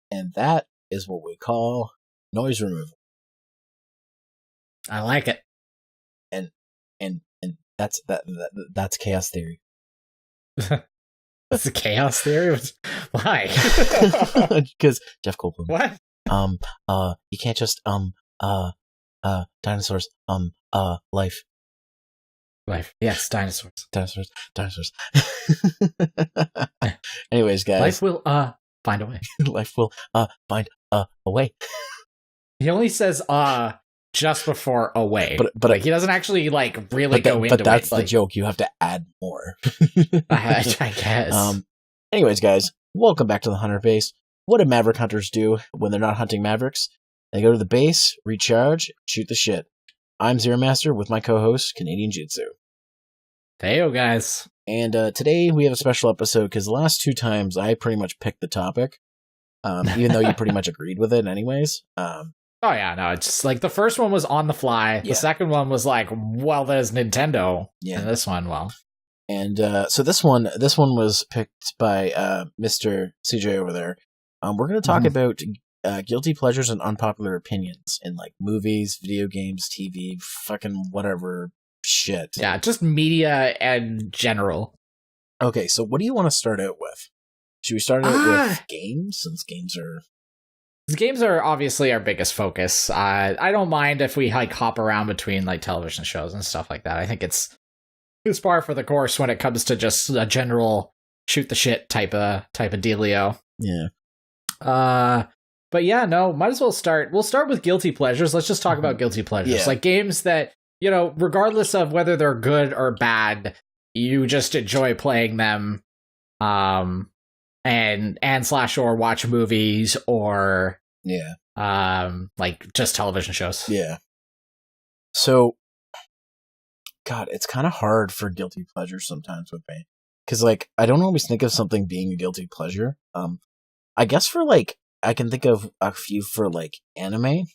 And that is what we call noise removal. I like it. And that's chaos theory. That's a chaos theory? Why? Because Jeff Goldblum. What? You can't just dinosaurs, life. Life. Yes, dinosaurs. Dinosaurs. Anyways, guys. Life will, find a way. Life will, find a way. He only says, just before away. But like, he doesn't actually, like, really go into it. But that's the like, joke. You have to add more. I guess. Anyways, guys, welcome back to the Hunter Base. What do Maverick Hunters do when they're not hunting Mavericks? They go to the base, recharge, shoot the shit. I'm Zeromaster with my co-host, Canadian Jutsu. Heyo, guys. And today we have a special episode because the last two times I pretty much picked the topic, even though you pretty much agreed with it anyways. Oh, yeah, no, it's just like the first one was on the fly. Yeah. The second one was like, well, there's Nintendo. Yeah. And this one, well. And so this one was picked by Mr. CJ over there. We're going to talk about guilty pleasures and unpopular opinions in like movies, video games, TV, fucking whatever shit. Yeah, just media and general. Okay, so what do you want to start out with? Should we start out with games, since games are... Games are obviously our biggest focus. I don't mind if we like hop around between like television shows and stuff like that. I think it's par for the course when it comes to just a general shoot the shit type of dealio. Yeah. But yeah, no, might as well start. We'll start with guilty pleasures. Let's just talk about guilty pleasures. Yeah. Like games that, you know, regardless of whether they're good or bad, you just enjoy playing them. And / or watch movies or like just television shows. Yeah. So, God, it's kind of hard for guilty pleasures sometimes with me, because like I don't always think of something being a guilty pleasure. I guess for like I can think of a few for like anime.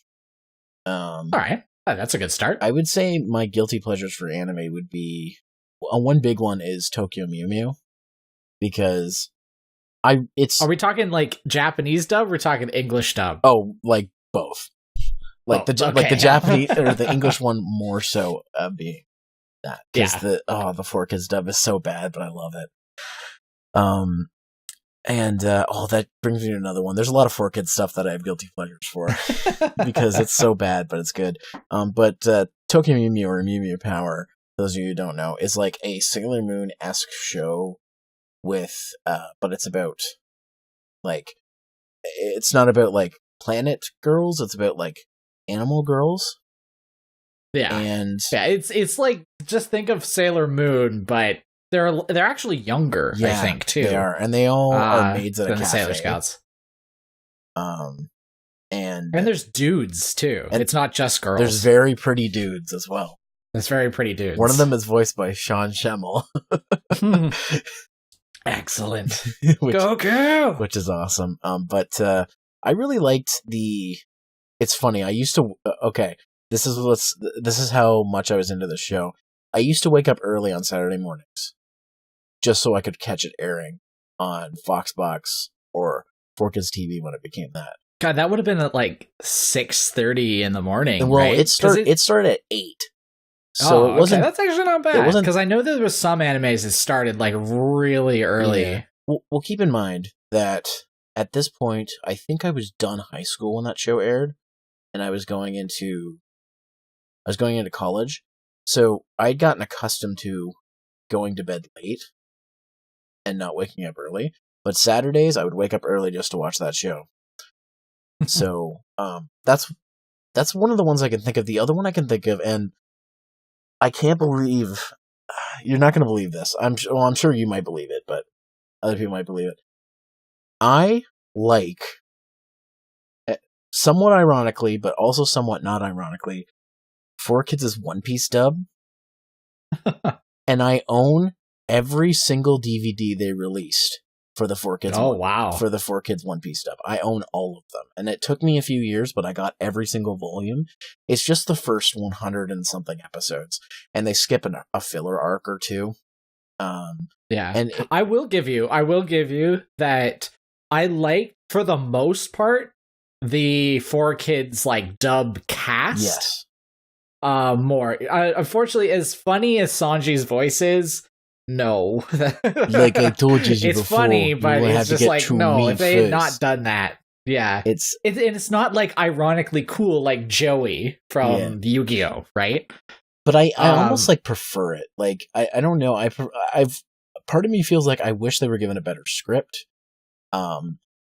All right, that's a good start. I would say my guilty pleasures for anime would be one big one is Tokyo Mew Mew, because are we talking like Japanese dub? Or we're talking English dub. Oh, like both. Like the Japanese or the English one more so being that, because the 4Kids dub is so bad, but I love it. That brings me to another one. There's a lot of 4Kids stuff that I have guilty pleasures for because it's so bad, but it's good. But Tokyo Mew Mew or Mew Mew Power, those of you who don't know, is like a Sailor Moon-esque show with but it's about like, it's not about like planet girls, it's about like animal girls. And it's like, just think of Sailor Moon, but they're actually younger, I think, too. They are, and they all are maids at a cafe. Sailor Scouts. And there's dudes too. And it's not just girls. There's very pretty dudes as well. There's very pretty dudes. One of them is voiced by Sean Schemmel. Excellent. Goku! Which is awesome. But I really liked it's funny, I used to... Okay, this is how much I was into the show. I used to wake up early on Saturday mornings, just so I could catch it airing on Foxbox or 4Kids TV when it became that. God, that would have been at like 6:30 in the morning, well, right? It started at 8. So it wasn't... That's actually not bad, because I know there was some animes that started like really early. Yeah. Well, keep in mind that at this point, I think I was done high school when that show aired, and I was going into college. So I'd gotten accustomed to going to bed late and not waking up early. But Saturdays, I would wake up early just to watch that show. So that's one of the ones I can think of. The other one I can think of, and I can't believe... You're not going to believe this. I'm sure you might believe it, but other people might believe it. I like, somewhat ironically, but also somewhat not ironically, 4Kids' One Piece dub. And I own every single DVD they released for the 4Kids. Oh, wow. For the 4Kids One Piece stuff. I own all of them. And it took me a few years, but I got every single volume. It's just the first 100 and something episodes. And they skip a filler arc or two. And I will give you that I like, for the most part, the 4Kids like dub cast. Yes. More. Unfortunately, as funny as Sanji's voice is, no. Like I told you it's before, funny, but it's just like, no, if they had not done that. Yeah. It's not like ironically cool like Joey from Yu-Gi-Oh, right? But I almost like prefer it. Like I don't know. I've part of me feels like I wish they were given a better script. But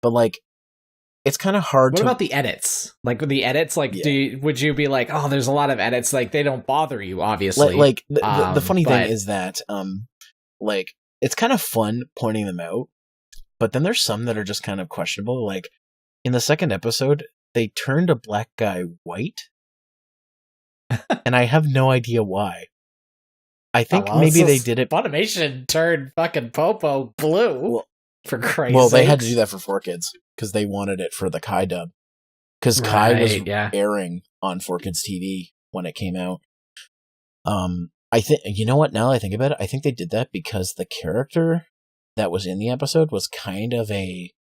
like it's kind of hard. What about the edits? Like with the edits, like would you be like, oh, there's a lot of edits, like they don't bother you, obviously. Like the funny thing is that like it's kind of fun pointing them out, but then there's some that are just kind of questionable. Like in the second episode, they turned a black guy white. And I have no idea why. I think maybe they did it. Funimation turned fucking Popo blue. For Christ's Well, they had to do that for 4Kids because they wanted it for the Kai dub. Because Kai was airing on 4Kids TV when it came out. I think, you know what? Now that I think about it, I think they did that because the character that was in the episode was kind of racist.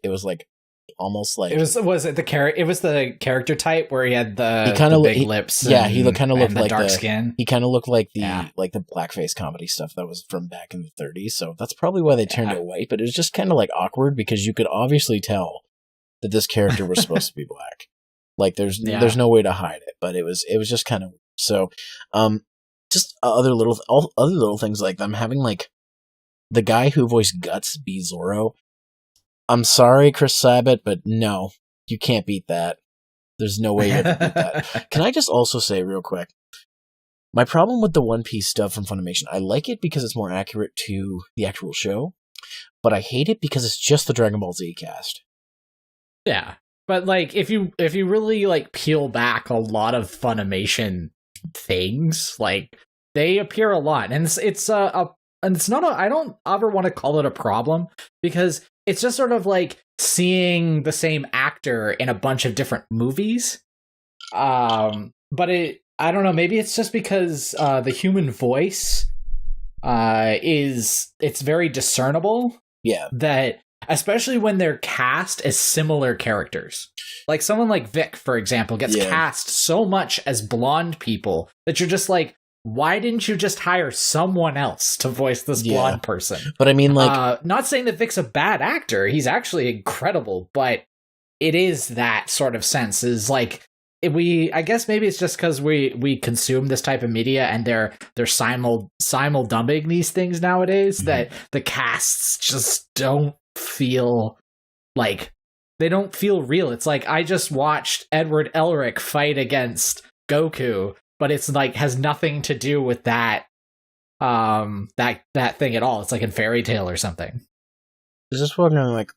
It was like almost like it was the character type where he had the big lips. Yeah, he kind of looked like dark skin. He kind of looked like the blackface comedy stuff that was from back in the 30s. So that's probably why they turned it white. But it was just kind of like awkward because you could obviously tell that this character was supposed to be black. Like there's no way to hide it. But it was just kind of weird. So just other little things like them having like the guy who voiced Guts be Zoro. I'm sorry, Chris Sabat, but no, you can't beat that. There's no way you can beat that. Can I just also say real quick, my problem with the One Piece stuff from Funimation, I like it because it's more accurate to the actual show, but I hate it because it's just the Dragon Ball Z cast. Yeah, but like if you really like peel back a lot of Funimation things, like they appear a lot, and it's not I don't ever want to call it a problem because it's just sort of like seeing the same actor in a bunch of different movies. But I don't know, maybe it's just because the human voice it's very discernible. Yeah. That especially when they're cast as similar characters. Like someone like Vic, for example, gets cast so much as blonde people that you're just like, why didn't you just hire someone else to voice this blonde person? But I mean, like, not saying that Vic's a bad actor. He's actually incredible, but it is that sort of sense is like I guess maybe it's just because we consume this type of media and they're simul dubbing these things nowadays that the casts just don't feel like they don't feel real. It's like I just watched Edward Elric fight against Goku. But it's like has nothing to do with that thing at all. It's like in Fairy Tale or something. Is this one like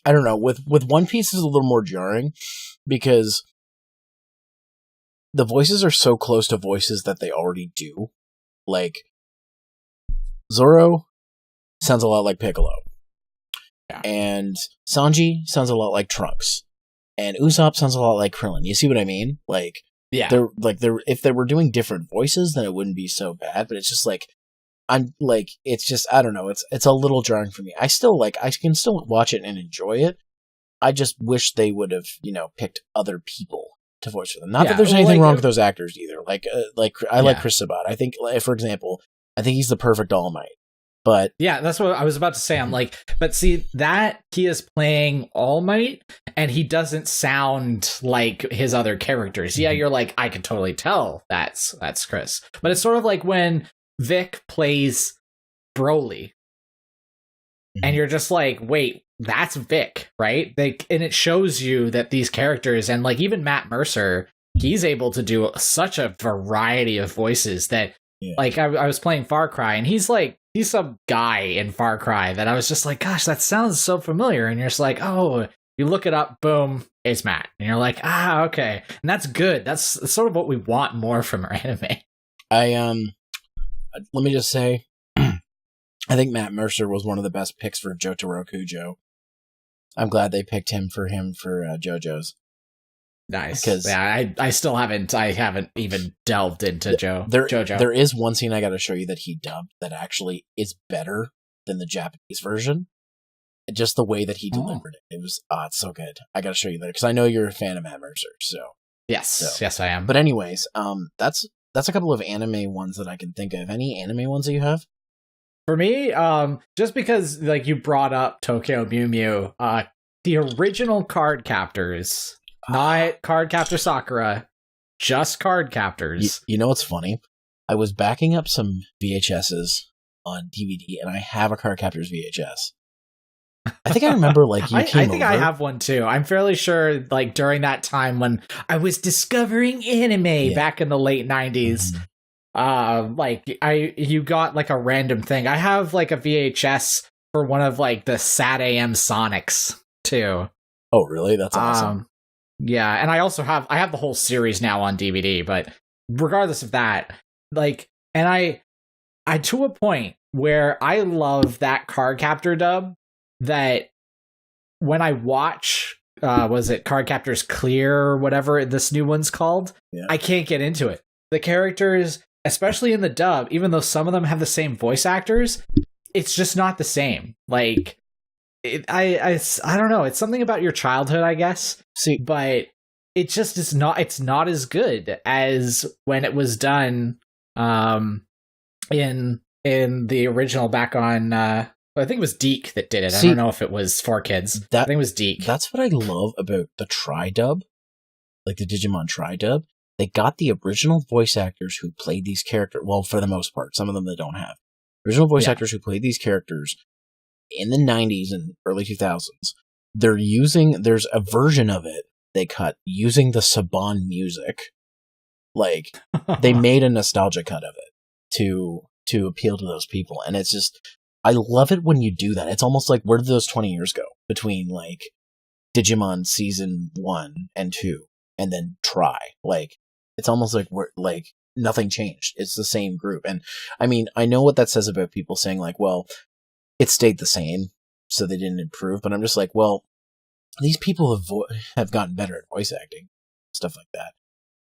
I don't know, with One Piece is a little more jarring because the voices are so close to voices that they already do. Like Zoro sounds a lot like Piccolo. Yeah. And Sanji sounds a lot like Trunks. And Usopp sounds a lot like Krillin. You see what I mean? Like they're if they were doing different voices, then it wouldn't be so bad. But it's just like it's just I don't know. It's a little jarring for me. I can still watch it and enjoy it. I just wish they would have picked other people to voice for them. Not that there's anything wrong with those actors either. Like I like Chris Sabat. I think, for example, I think he's the perfect All Might. But yeah, that's what I was about to say. I'm like, but see that he is playing All Might and he doesn't sound like his other characters. Yeah, you're like, I can totally tell that's Chris. But it's sort of like when Vic plays Broly. And you're just like, wait, that's Vic, right? And it shows you that these characters and like even Matt Mercer, he's able to do such a variety of voices that like I was playing Far Cry and he's some guy in Far Cry that I was just like, gosh, that sounds so familiar. And you're just like, oh, you look it up, boom, it's Matt. And you're like, okay. And that's good. That's sort of what we want more from our anime. Let me just say, I think Matt Mercer was one of the best picks for Jotaro Kujo. I'm glad they picked him for JoJo's. Nice. Yeah, I still haven't. I haven't even delved into JoJo. There is one scene I got to show you that he dubbed that actually is better than the Japanese version. Just the way that he delivered it. It was it's so good. I got to show you later because I know you're a fan of Matt Mercer. Yes, I am. But anyways, that's a couple of anime ones that I can think of. Any anime ones that you have? For me, just because like you brought up Tokyo Mew Mew, the original Card Captors, not Card Captor Sakura, just Card Captors. You know what's funny? I was backing up some VHSs on DVD, and I have a Card Captors VHS. I think I remember like you came I think over. I have one too. I'm fairly sure like during that time when I was discovering anime back in the late 90s. You got like a random thing. I have like a VHS for one of like the Sad AM Sonics too. Oh, really? That's awesome. Yeah, and I also have the whole series now on DVD, but regardless of that, like, and I to a point where I love that Card Captor dub that when I watch was it Card Captors Clear or whatever this new one's called, I can't get into it. The characters, especially in the dub, even though some of them have the same voice actors, it's just not the same. Like, I don't know. It's something about your childhood, I guess. See, but it just is not. It's not as good as when it was done in the original back on. I think it was Deke that did it. I don't know if it was 4Kids. I think it was Deke. That's what I love about the Tri-Dub, like the Digimon Tri-Dub. They got the original voice actors who played these characters. Well, for the most part, some of them they don't have. Original voice actors who played these characters in the 90s and early 2000s. There's a version of it they cut using the Saban music. Like, they made a nostalgia cut of it to appeal to those people. And it's just, I love it when you do that. It's almost like, where did those 20 years go between like Digimon season 1 and 2 and then Tri? Like, it's almost like we're like nothing changed. It's the same group. And I mean, I know what that says about people saying like, well, it stayed the same, so they didn't improve. But I'm just like, well, these people have gotten better at voice acting, stuff like that.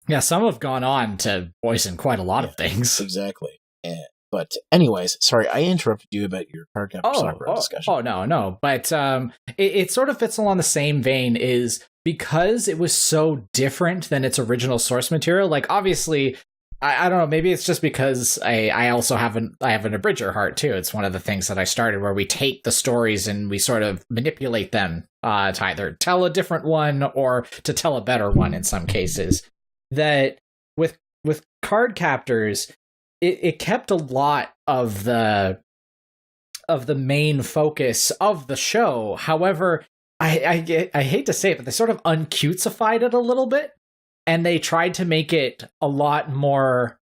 Yeah, some have gone on to voice in quite a lot of things. Exactly. But anyways, sorry, I interrupted you about your Card Captor Sakura discussion. Oh, no. But it sort of fits along the same vein is because it was so different than its original source material. Like, obviously, I don't know, maybe it's just because I also have an abridger heart, too. It's one of the things that I started where we take the stories and we sort of manipulate them to either tell a different one or to tell a better one in some cases. That with Card Captors, it kept a lot of the main focus of the show. However, I hate to say it, but they sort of uncutesified it a little bit, and they tried to make it a lot more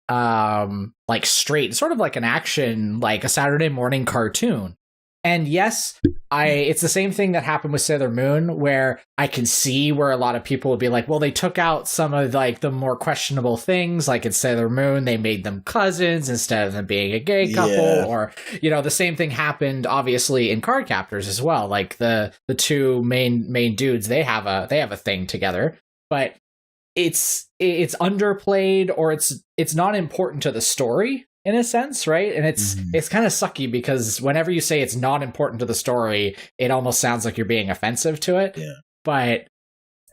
like straight, sort of like an action, like a Saturday morning cartoon. And yes, it's the same thing that happened with Sailor Moon, where I can see where a lot of people would be like, well, they took out some of like the more questionable things, like in Sailor Moon, they made them cousins instead of them being a gay couple, or, you know, the same thing happened obviously in Card Captors as well. Like the two main dudes, they have a thing together, but it's underplayed, or it's not important to the story. In a sense, right? And it's kind of sucky because whenever you say it's not important to the story, it almost sounds like you're being offensive to it. Yeah. But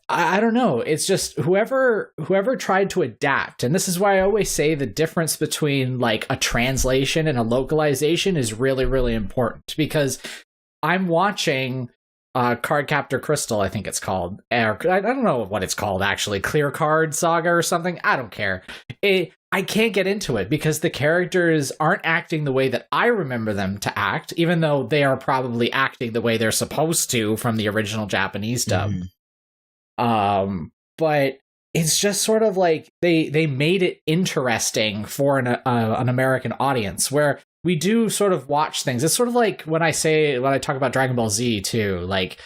I don't know. It's just whoever tried to adapt, and this is why I always say the difference between like a translation and a localization is really, really important, because I'm watching Card Captor Crystal, I think it's called. I don't know what it's called, actually. Clear Card Saga or something. I don't care. I can't get into it because the characters aren't acting the way that I remember them to act, even though they are probably acting the way they're supposed to from the original Japanese dub. But it's just sort of like they made it interesting for an American audience, where we do sort of watch things. It's sort of like when I talk about Dragon Ball Z too, like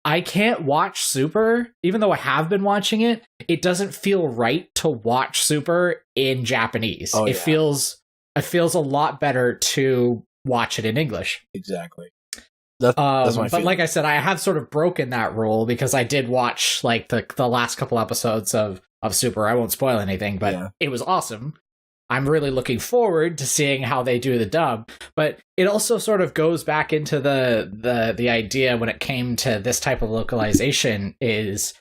I can't watch Super, even though I have been watching it. It doesn't feel right to watch Super in Japanese. It feels a lot better to watch it in English. Exactly. That's my but feeling. like I said, I have sort of broken that rule because I did watch like the last couple episodes of Super. I won't spoil anything, but it was awesome. I'm really looking forward to seeing how they do the dub, but it also sort of goes back into the idea when it came to this type of localization is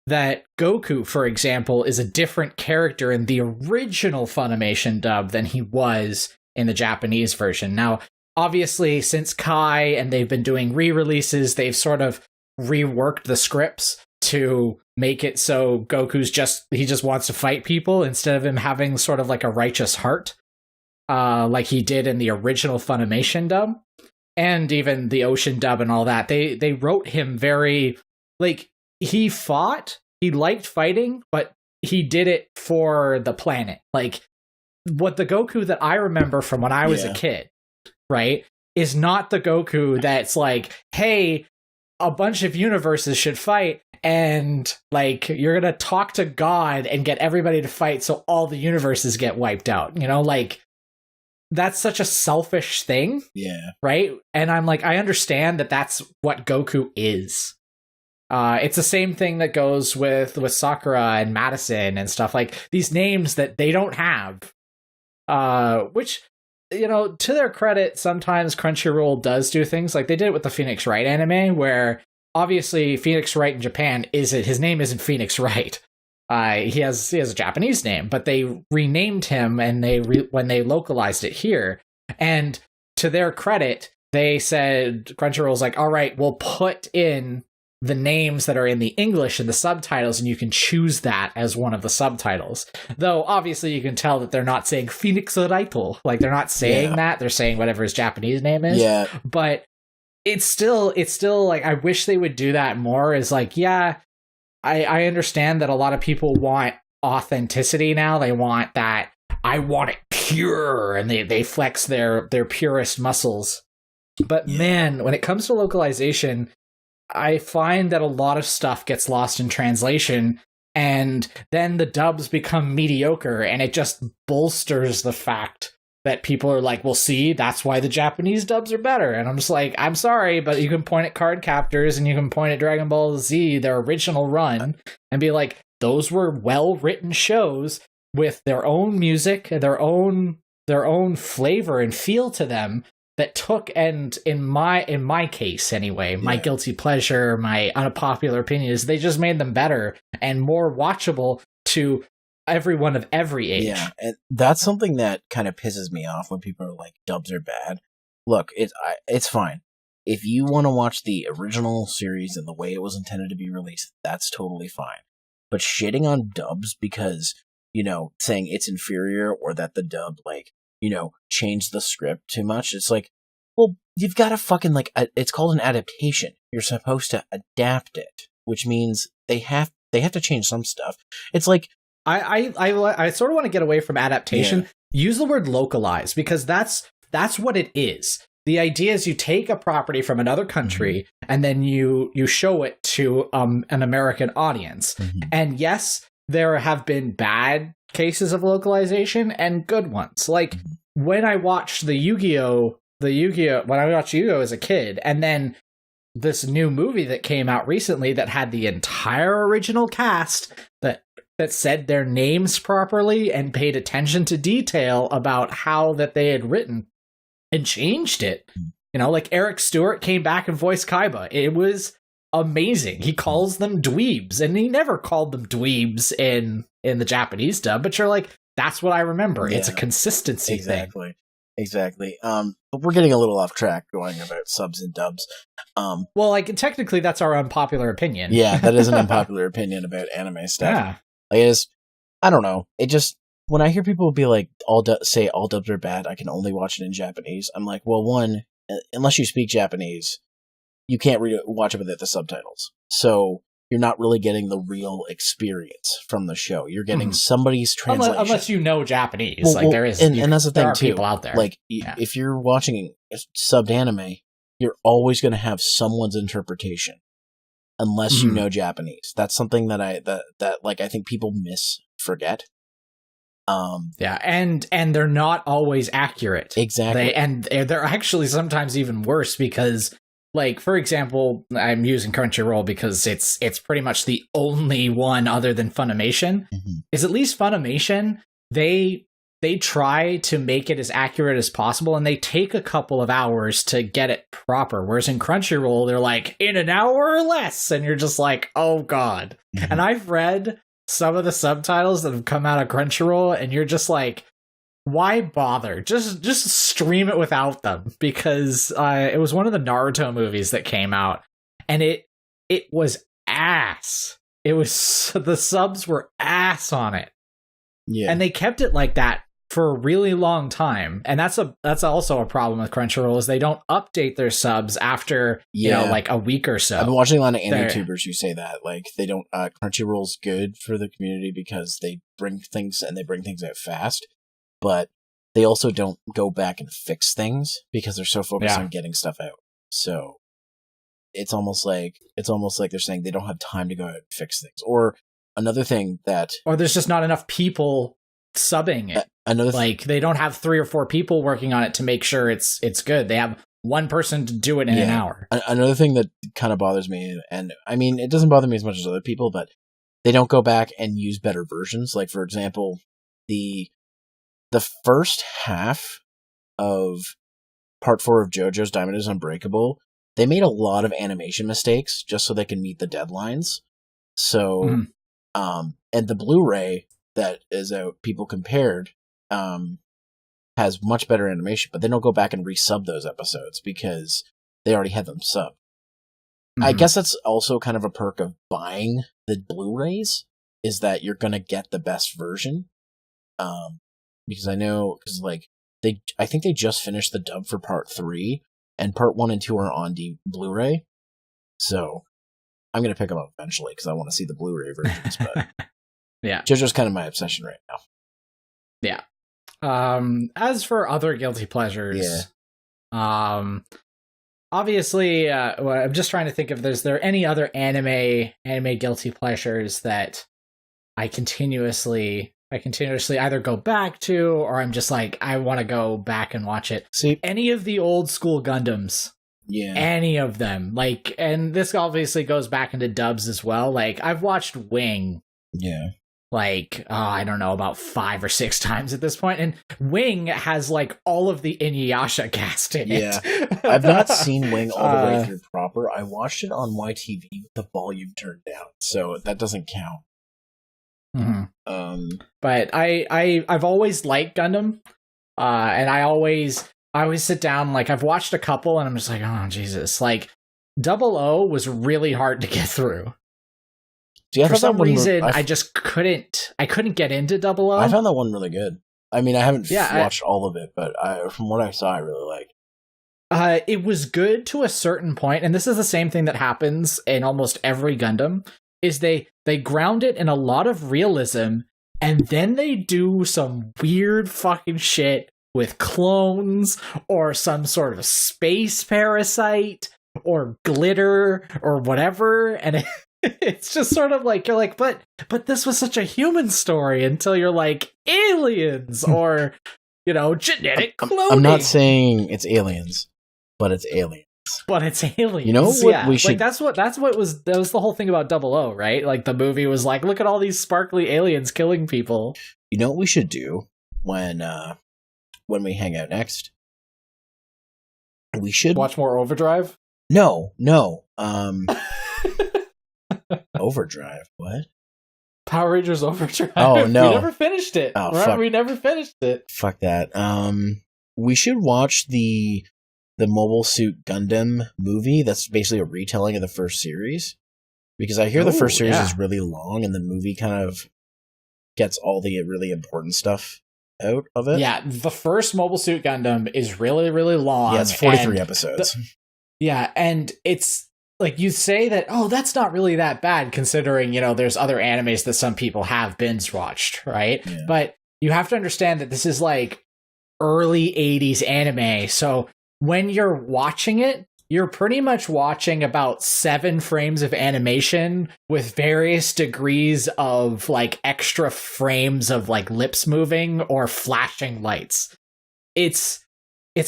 that Goku, for example, is a different character in the original Funimation dub than he was in the Japanese version. Now, obviously, since Kai and they've been doing re-releases, they've sort of reworked the scripts to make it so Goku's just wants to fight people instead of him having sort of like a righteous heart, like he did in the original Funimation dub, and even the Ocean dub and all that. They wrote him very like he liked fighting, but he did it for the planet. Like what the Goku that I remember from when I was a kid, right, is not the Goku that's like, hey, a bunch of universes should fight, and like you're gonna talk to God and get everybody to fight so all the universes get wiped out. You know, like that's such a selfish thing. Yeah. Right? And I'm like, I understand that that's what Goku is. It's the same thing that goes with Sakura and Madison and stuff, like these names that they don't have. Which, you know, to their credit, sometimes Crunchyroll does do things like they did it with the Phoenix Wright anime, where obviously Phoenix Wright in Japan his name isn't Phoenix Wright. He has a Japanese name, but they renamed him and when they localized it here. And to their credit, they said Crunchyroll's like, all right, we'll put in the names that are in the English in the subtitles, and you can choose that as one of the subtitles. Though obviously you can tell that they're not saying Phoenix Wright, like they're not saying that. They're saying whatever his Japanese name is. Yeah. But it's still like, I wish they would do that more. Is like, yeah, I understand that a lot of people want authenticity now. They want that, I want it pure, and they flex their purest muscles. But man, when it comes to localization, I find that a lot of stuff gets lost in translation, and then the dubs become mediocre, and it just bolsters the fact that people are like, well, see, that's why the Japanese dubs are better. And I'm just like, I'm sorry, but you can point at Card Captors and you can point at Dragon Ball Z, their original run, and be like, those were well-written shows with their own music, their own flavor and feel to them, that took, and in my case anyway, my guilty pleasure, my unpopular opinions, they just made them better and more watchable to everyone of every age. Yeah, and that's something that kind of pisses me off when people are like, dubs are bad. Look, it's fine. If you want to watch the original series and the way it was intended to be released, that's totally fine. But shitting on dubs because, you know, saying it's inferior or that the dub, like, you know, change the script too much. It's like, well, you've got to fucking, like, it's called an adaptation. You're supposed to adapt it, which means they have to change some stuff. It's like, I sort of want to get away from adaptation. Use the word localize, because that's what it is. The idea is you take a property from another country and then you show it to an American audience. And yes, there have been bad cases of localization and good ones. Like when I watched Yu-Gi-Oh as a kid, and then this new movie that came out recently that had the entire original cast that said their names properly and paid attention to detail about how that they had written and changed it. You know, like Eric Stewart came back and voiced Kaiba. It was amazing. He calls them dweebs, and he never called them dweebs in the Japanese dub, but you're like, that's what I remember. It's a consistency thing. Exactly. But we're getting a little off track going about subs and dubs. Well, like, technically that's our unpopular opinion. Yeah, that is an unpopular opinion about anime stuff. Yeah. Like, I don't know. It just, when I hear people be like, all dubs are bad, I can only watch it in Japanese. I'm like, well, one, unless you speak Japanese, you can't watch it without the subtitles. So you're not really getting the real experience from the show. You're getting somebody's translation. Unless you know Japanese. Well, like there is, and that's the thing too. People out there. Like if you're watching subbed anime, you're always going to have someone's interpretation, unless you know Japanese. That's something that I think people forget. Yeah, and they're not always accurate. Exactly. They're actually sometimes even worse because, like, for example, I'm using Crunchyroll because it's pretty much the only one other than Funimation. Mm-hmm. Is at least Funimation, they try to make it as accurate as possible, and they take a couple of hours to get it proper. Whereas in Crunchyroll, they're like, in an hour or less, and you're just like, oh god. Mm-hmm. And I've read some of the subtitles that have come out of Crunchyroll, and you're just like, why bother? Just stream it without them, because it was one of the Naruto movies that came out, and it was ass. It was, the subs were ass on it. Yeah. And they kept it like that for a really long time, and that's also a problem with Crunchyroll, is they don't update their subs after like a week or so. I've been watching a lot of anime-tubers who say that, like, they don't. Crunchyroll's good for the community because they bring things out fast, but they also don't go back and fix things because they're so focused on getting stuff out. So it's almost like they're saying they don't have time to go out and fix things. Or another thing or there's just not enough people subbing it. Like, they don't have 3 or 4 people working on it to make sure it's good. They have one person to do it in an hour. Another thing that kind of bothers me, and I mean, it doesn't bother me as much as other people, but they don't go back and use better versions. Like, for example, the first half of Part 4 of JoJo's Diamond is Unbreakable, they made a lot of animation mistakes just so they can meet the deadlines. So, and the Blu-ray that is out, People Compared, has much better animation, but they don't go back and resub those episodes because they already had them subbed. I guess that's also kind of a perk of buying the Blu-rays, is that you're going to get the best version. Because I think they just finished the dub for Part 3, and Part 1 and 2 are on Blu-ray. So I'm going to pick them up eventually because I want to see the Blu-ray versions. But yeah, JoJo's kind of my obsession right now. Yeah. As for other guilty pleasures, obviously, I'm just trying to think if there any other anime guilty pleasures that I continuously either go back to, or I'm just like, I want to go back and watch it. See, any of the old school Gundams. Yeah. Any of them. Like, and this obviously goes back into dubs as well. Like, I've watched Wing. Yeah. Like, I don't know, about 5 or 6 times at this point. And Wing has, like, all of the Inuyasha cast in it. Yeah. I've not seen Wing all the way through proper. I watched it on YTV with the volume turned down, so that doesn't count. Mm-hmm. But I've always liked Gundam. And I always sit down, like, I've watched a couple, and I'm just like, oh, Jesus. Like, 00 was really hard to get through. For some reason, I just couldn't get into 00. I found that one really good. I mean, I haven't watched all of it, but from what I saw, I really liked. It was good to a certain point, and this is the same thing that happens in almost every Gundam, is they ground it in a lot of realism, and then they do some weird fucking shit with clones, or some sort of space parasite, or glitter, or whatever, and it's just sort of like, you're like, but this was such a human story, until you're like, aliens, or, genetic cloning. I'm not saying it's aliens, but it's aliens. But it's aliens. You know what we should... Like, that was the whole thing about 00, right? Like, the movie was like, look at all these sparkly aliens killing people. You know what we should do when we hang out next? We should... watch more Overdrive? No. Overdrive? What? Power Rangers Overdrive. Oh, no. We never finished it. Oh, fuck. We never finished it. Fuck that. We should watch the Mobile Suit Gundam movie. That's basically a retelling of the first series. Because I hear the first series is really long, and the movie kind of gets all the really important stuff out of it. Yeah, the first Mobile Suit Gundam is really, really long. Yeah, it's 43 episodes. And it's like, you say that, that's not really that bad, considering, there's other animes that some people have binge watched, right? Yeah. But you have to understand that this is like early 80s anime, so when you're watching it, you're pretty much watching about 7 frames of animation with various degrees of like extra frames of like lips moving or flashing lights. It's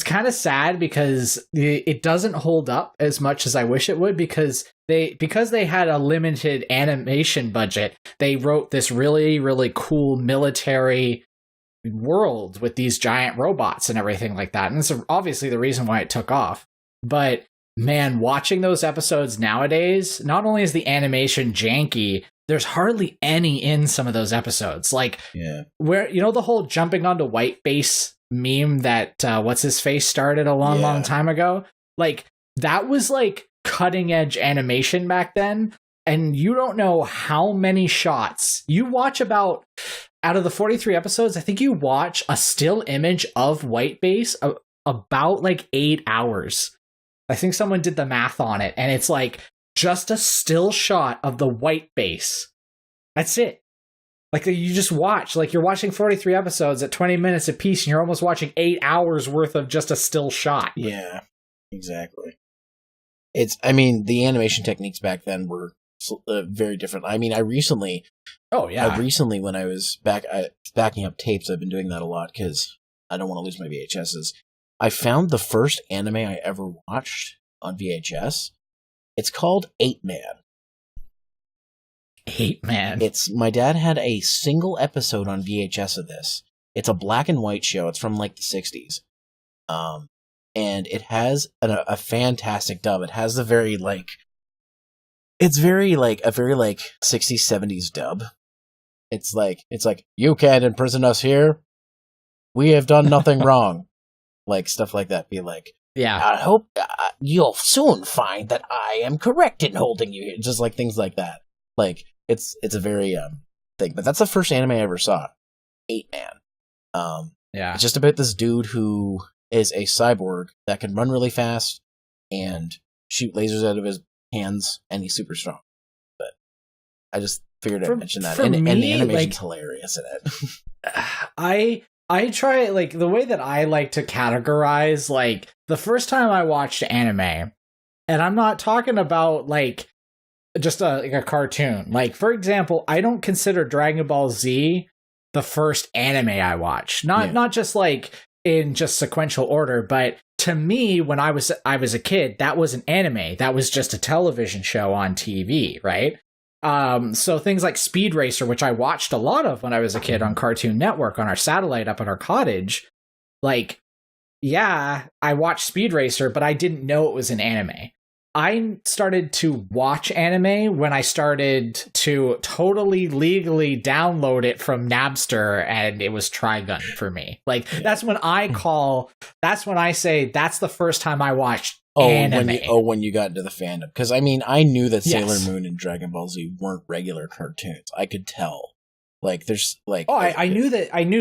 kind of sad because it doesn't hold up as much as I wish it would, because they had a limited animation budget. They wrote this really, really cool military world with these giant robots and everything like that. And it's obviously the reason why it took off. But man, watching those episodes nowadays, not only is the animation janky, there's hardly any in some of those episodes. Like, where, you know, the whole jumping onto white base meme that what's his face started a long time ago? Like, that was like cutting edge animation back then. And you don't know how many shots you watch about. Out of the 43 episodes, I think you watch a still image of white base about like 8 hours. I think someone did the math on it, and it's like just a still shot of the white base. That's it. Like, you just watch, like, you're watching 43 episodes at 20 minutes a piece, and you're almost watching 8 hours worth of just a still shot. Yeah, exactly. I mean, the animation techniques back then were very different. I mean, I recently, when I was backing up tapes, I've been doing that a lot because I don't want to lose my VHSs. I found the first anime I ever watched on VHS. It's called 8-Man. 8-Man. My dad had a single episode on VHS of this. It's a black and white show. It's from like the 60s. And it has a fantastic dub. It has the very like, it's very like a very like 60s 70s dub. It's like you can't imprison us here. We have done nothing wrong. Like stuff like that. Be like, yeah. I hope you'll soon find that I am correct in holding you here. Just like things like that. Like it's a very thing. But that's the first anime I ever saw. 8-Man. Yeah. It's just about this dude who is a cyborg that can run really fast and shoot lasers out of his hands, and he's super strong. But I just figured I'd mention that. And the animation's hilarious in it. I try, like, the way that I like to categorize, like, the first time I watched anime, and I'm not talking about, like, just a cartoon. Like, for example, I don't consider Dragon Ball Z the first anime I watched. Not just, like, in just sequential order, but to me, when I was a kid, that was an anime. That was just a television show on TV, right? So things like Speed Racer, which I watched a lot of when I was a kid on Cartoon Network on our satellite up at our cottage. Like, yeah, I watched Speed Racer, but I didn't know it was an anime. I started to watch anime when I started to totally legally download it from Napster, and it was Trigun for me. Like, that's when I say that's the first time I watched anime. When you got into the fandom. Because, I mean, I knew that Sailor Moon and Dragon Ball Z weren't regular cartoons. I could tell. Like, there's, like... Oh, I knew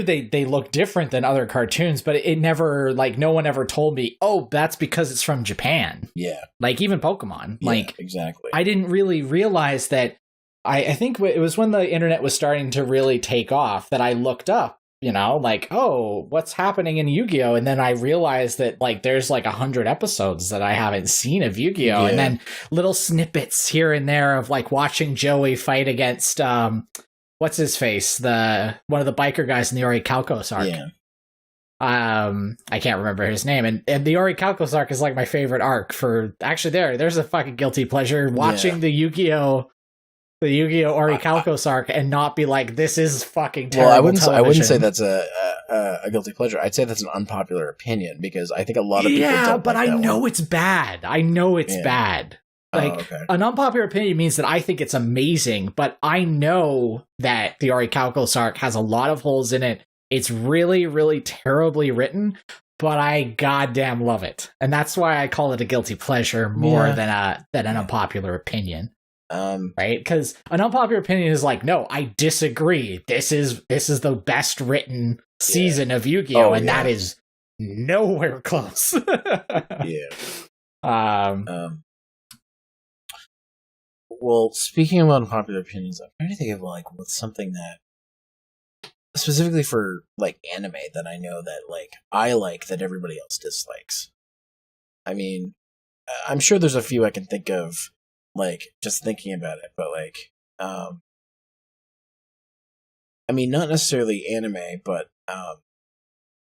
they look different than other cartoons, but it never, like, no one ever told me, oh, that's because it's from Japan. Yeah. Like, even Pokemon. Yeah, like, exactly. I didn't really realize that... I think it was when the internet was starting to really take off that I looked up, you know, like, oh, what's happening in Yu-Gi-Oh? And then I realized that, like, there's like 100 episodes that I haven't seen of Yu-Gi-Oh! Yeah. And then little snippets here and there of, like, watching Joey fight against, what's his face? One of the biker guys in the Orichalcos arc. Yeah. I can't remember his name. And the Orichalcos arc is, like, my favorite arc for... Actually, there's a fucking guilty pleasure watching the Yu-Gi-Oh! Orichalcos arc and not be like, this is fucking terrible. Well, I wouldn't say that's a guilty pleasure. I'd say that's an unpopular opinion because I think a lot of people don't but like I know it's bad. I know it's bad. Like, okay. An unpopular opinion means that I think it's amazing, but I know that the Orichalcos arc has a lot of holes in it. It's really, really terribly written, but I goddamn love it. And that's why I call it a guilty pleasure more than an unpopular opinion. Right? Because an unpopular opinion is like, no, I disagree. This is the best written season of Yu-Gi-Oh! That is nowhere close. Well, speaking of unpopular opinions, I'm trying to think of, like, what's something that specifically for, like, anime that I know that, like, I like that everybody else dislikes. I mean, I'm sure there's a few I can think of, like, just thinking about it, but, like, I mean, not necessarily anime, but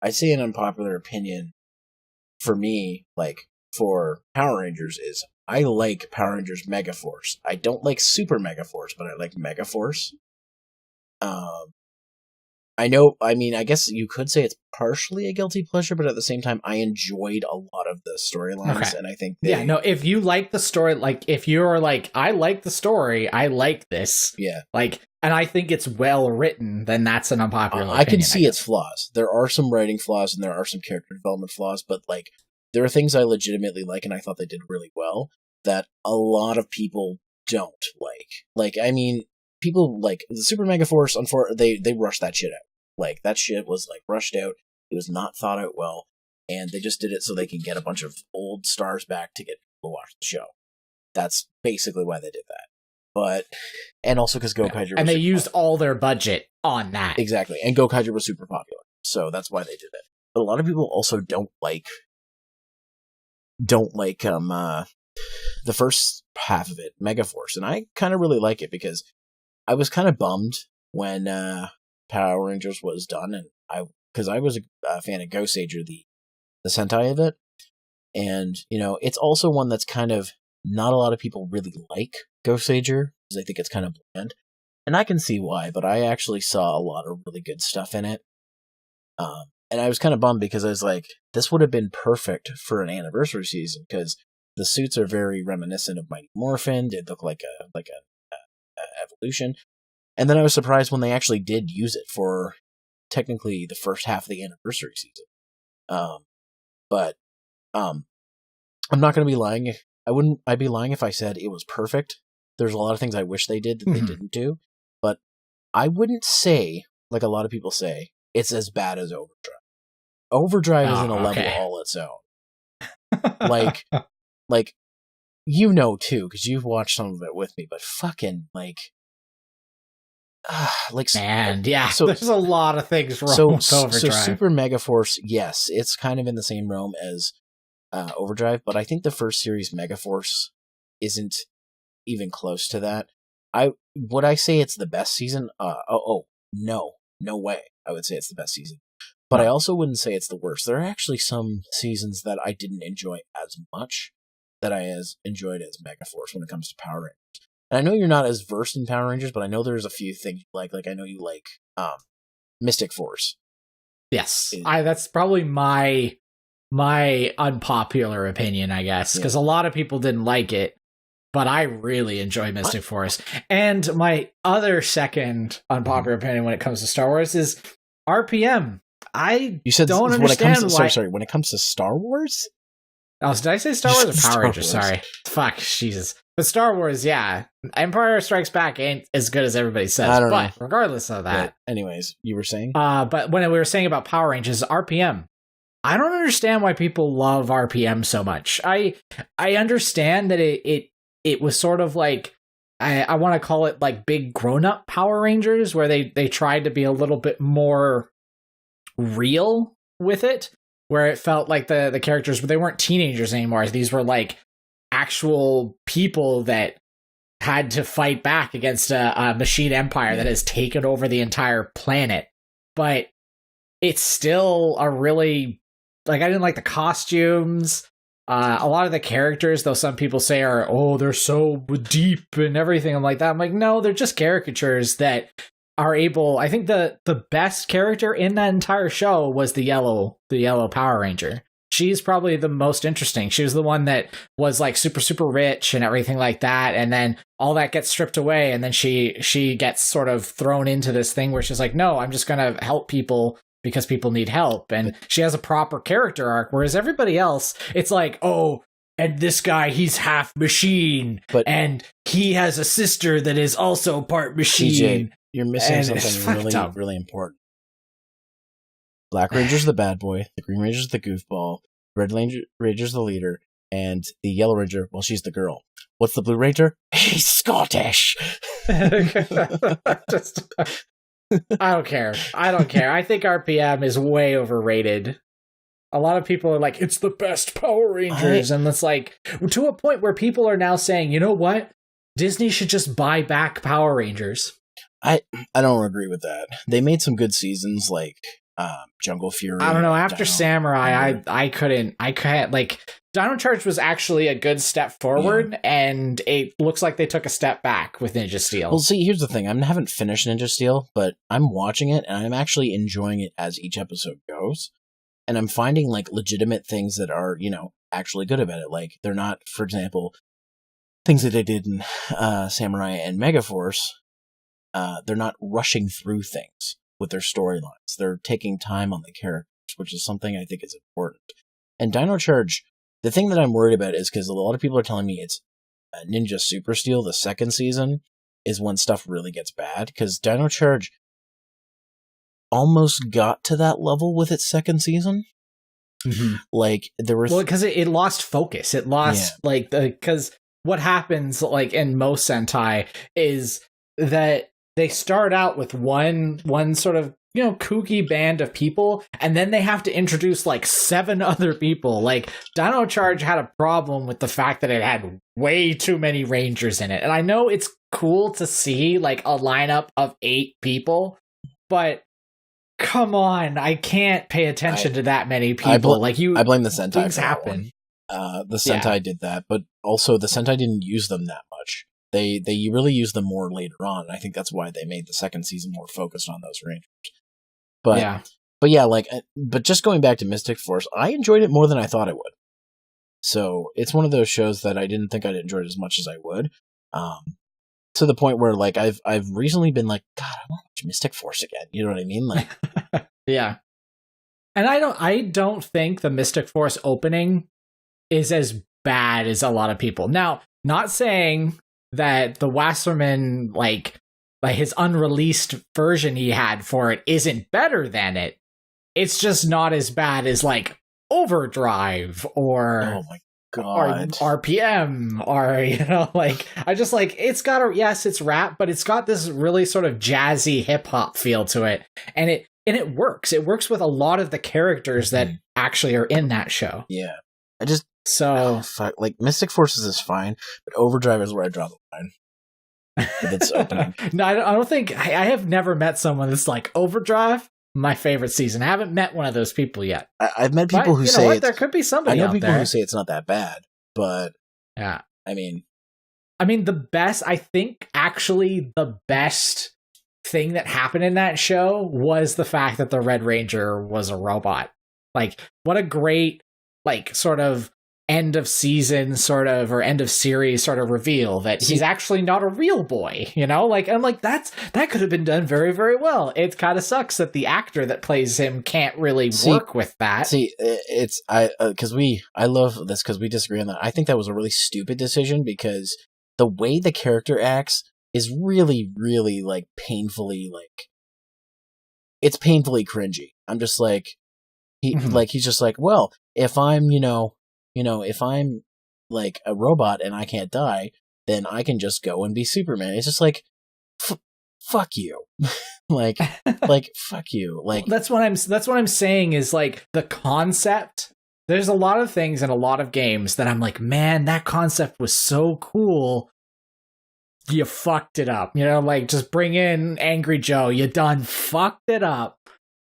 I'd say an unpopular opinion for me, like, for Power Rangers is I like Power Rangers Megaforce. I don't like Super Megaforce, but I like Megaforce. I guess you could say it's partially a guilty pleasure, but at the same time, I enjoyed a lot of the storylines, and I think if you like the story, like, if you're like, I like the story, I like this, like, and I think it's well written, then that's an unpopular opinion. I can see its flaws. There are some writing flaws, and there are some character development flaws, but, like, there are things I legitimately like, and I thought they did really well, that a lot of people don't like. Like, I mean, people, like, the Super Megaforce, they rushed that shit out. Like, that shit was, like, rushed out. It was not thought out well, and they just did it so they can get a bunch of old stars back to get people to watch the show. That's basically why they did that. But, and also because Gokaiger was and they used all their budget on that. Exactly, and Gokaiger was super popular, so that's why they did it. But a lot of people also don't like the first half of it, Megaforce, and I kind of really like it because I was kind of bummed when Power Rangers was done, and because I was a fan of Ghost Sager, the Sentai of it, and it's also one that's kind of not a lot of people really like Ghost Sager because I think it's kind of bland, and I can see why, but I actually saw a lot of really good stuff in it, and I was kind of bummed because I was like, this would have been perfect for an anniversary season because the suits are very reminiscent of Mighty Morphin. They look like a evolution. And then I was surprised when they actually did use it for technically the first half of the anniversary season. But I'm not going to be lying. I'd be lying if I said it was perfect. There's a lot of things I wish they did that they didn't do. But I wouldn't say, like a lot of people say, it's as bad as Overdrive. Overdrive is in a level all its own. like, too, because you've watched some of it with me, but fucking, man, yeah. So there's a lot of things wrong with Overdrive. So Super Megaforce, yes, it's kind of in the same realm as Overdrive, but I think the first series Megaforce isn't even close to that. Would I say it's the best season? No way. I would say it's the best season, but I also wouldn't say it's the worst. There are actually some seasons that I didn't enjoy as much that I enjoyed as Megaforce when it comes to Power Rangers. And I know you're not as versed in Power Rangers, but I know there's a few things you like. Like, I know you like Mystic Force. Yes. That's probably my unpopular opinion, I guess, because a lot of people didn't like it, but I really enjoy Mystic Force. And my other second unpopular opinion when it comes to Star Wars is RPM. Don't understand why... Sorry, when it comes to Star Wars? Oh, did I say Star Wars or Power Rangers? Sorry. Fuck, Jesus. But Star Wars, yeah. Empire Strikes Back ain't as good as everybody says. I don't know. Regardless of that. But anyways, you were saying? But when we were saying about Power Rangers, RPM. I don't understand why people love RPM so much. I understand that it was sort of like, I want to call it like big grown-up Power Rangers, where they tried to be a little bit more real with it, where it felt like the characters, but they weren't teenagers anymore. These were like actual people that had to fight back against a machine empire that has taken over the entire planet. But it's still a really, like, I didn't like the costumes. A lot of the characters, though some people say they're so deep and everything. I'm like that. I'm like, no, they're just caricatures that are able. I think the best character in that entire show was the yellow Power Ranger. She's probably the most interesting. She was the one that was like super, super rich and everything like that. And then all that gets stripped away. And then she gets sort of thrown into this thing where she's like, no, I'm just going to help people because people need help. And she has a proper character arc. Whereas everybody else, it's like, oh, and this guy, he's half machine. And he has a sister that is also part machine. TJ, you're missing something really, really important. Black Ranger's the bad boy, the Green Ranger's the goofball, Red Ranger's the leader, and the Yellow Ranger, well, she's the girl. What's the Blue Ranger? He's Scottish! I don't care. I think RPM is way overrated. A lot of people are like, it's the best Power Rangers. And it's like, to a point where people are now saying, you know what? Disney should just buy back Power Rangers. I don't agree with that. They made some good seasons, like Jungle Fury. I don't know. After Samurai, I can't, like, Dino Charge was actually a good step forward, and it looks like they took a step back with Ninja Steel. Well, see, here's the thing. I haven't finished Ninja Steel, but I'm watching it, and I'm actually enjoying it as each episode goes. And I'm finding, like, legitimate things that are, you know, actually good about it. Like, they're not, for example, things that they did in Samurai and Megaforce. They're not rushing through things with their storylines. They're taking time on the characters, which is something I think is important. And Dino Charge, the thing that I'm worried about is because a lot of people are telling me it's Ninja Super Steel, the second season, is when stuff really gets bad. Because Dino Charge almost got to that level with its second season. Mm-hmm. Like, there was... Well, because it lost focus. It lost, like, because what happens, like, in most Sentai is that they start out with one sort of, you know, kooky band of people, and then they have to introduce like 7 other people. Like, Dino Charge had a problem with the fact that it had way too many Rangers in it. And I know it's cool to see like a lineup of 8 people, but come on, I can't pay attention to that many people. I blame the Sentai. Things happen. The Sentai did that, but also the Sentai didn't use them that much. They really used them more later on. I think that's why they made the second season more focused on those Rangers. But just going back to Mystic Force, I enjoyed it more than I thought I would. So it's one of those shows that I didn't think I'd enjoy it as much as I would. To the point where, like, I've recently been like, God, I want to watch Mystic Force again. You know what I mean? Like, yeah. And I don't think the Mystic Force opening is as bad as a lot of people. Now, not saying that the Wasserman, like his unreleased version he had for it isn't better than it. It's just not as bad as like Overdrive or oh my God, or RPM, or, you know, like, I just like, it's got yes, it's rap, but it's got this really sort of jazzy hip hop feel to it, and it works. It works with a lot of the characters that actually are in that show. Yeah, like Mystic Forces is fine, but Overdrive is where I draw the line. With its opening. No, I don't think I have never met someone that's like, Overdrive, my favorite season. I haven't met one of those people yet. I've met people who say there could be somebody. I know out people there who say it's not that bad, but yeah, I mean, the best. I think actually the best thing that happened in that show was the fact that the Red Ranger was a robot. Like, what a great, like, sort of end of season sort of, or end of series sort of reveal that he's actually not a real boy, you know? Like, I'm like, that could have been done very, very well. It kind of sucks that the actor that plays him can't really work with that. I love this because we disagree on that. I think that was a really stupid decision because the way the character acts is really, really, like, painfully, like, it's painfully cringy. I'm just like, he's just like, well, if I'm, if I'm like a robot and I can't die, then I can just go and be Superman. It's just like, fuck you. like fuck you. Like, that's what I'm saying is, like, the concept. There's a lot of things in a lot of games that I'm like, man, that concept was so cool. You fucked it up. You know, like, just bring in Angry Joe. You done fucked it up.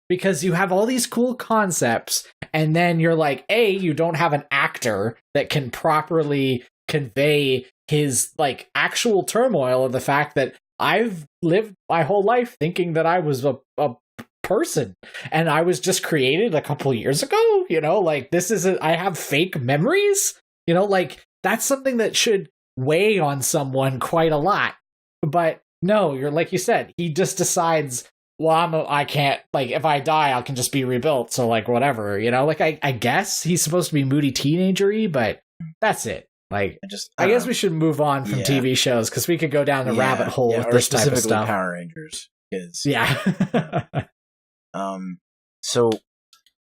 Because you have all these cool concepts, and then you're like, you don't have an actor that can properly convey his, like, actual turmoil of the fact that I've lived my whole life thinking that I was a person, and I was just created a couple years ago, you know, like, I have fake memories, you know, like, that's something that should weigh on someone quite a lot. But no, you're, like you said, he just decides, well, I can't, like, if I die, I can just be rebuilt. So, like, whatever, you know, like, I guess he's supposed to be moody teenager-y, but that's it. Like, I guess we should move on from TV shows because we could go down the rabbit hole with this type of stuff. Power Rangers. Yeah. So,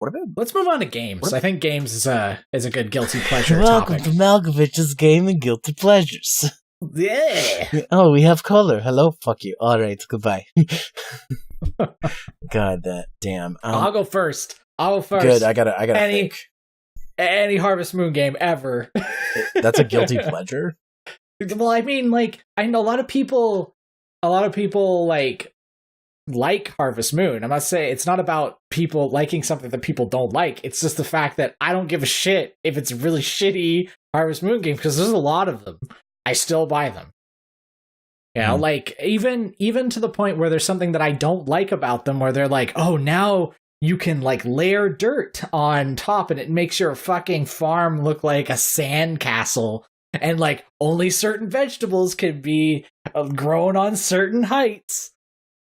what about? Let's move on to games. I think games is a good guilty pleasure topic. Welcome to Malkovich's Game and Guilty Pleasures. Yeah. Oh, we have color. Hello, fuck you. All right, goodbye. God, that damn. I'll go first. I'll first. Good. I gotta think. Any Harvest Moon game ever. That's a guilty pleasure. Well, I mean, like, I know a lot of people like Harvest Moon. I'm not saying it's not about people liking something that people don't like. It's just the fact that I don't give a shit if it's a really shitty Harvest Moon game, because there's a lot of them. I still buy them. You know, like, even to the point where there's something that I don't like about them, where they're like, oh, now you can, like, layer dirt on top and it makes your fucking farm look like a sand castle. And, like, only certain vegetables can be grown on certain heights.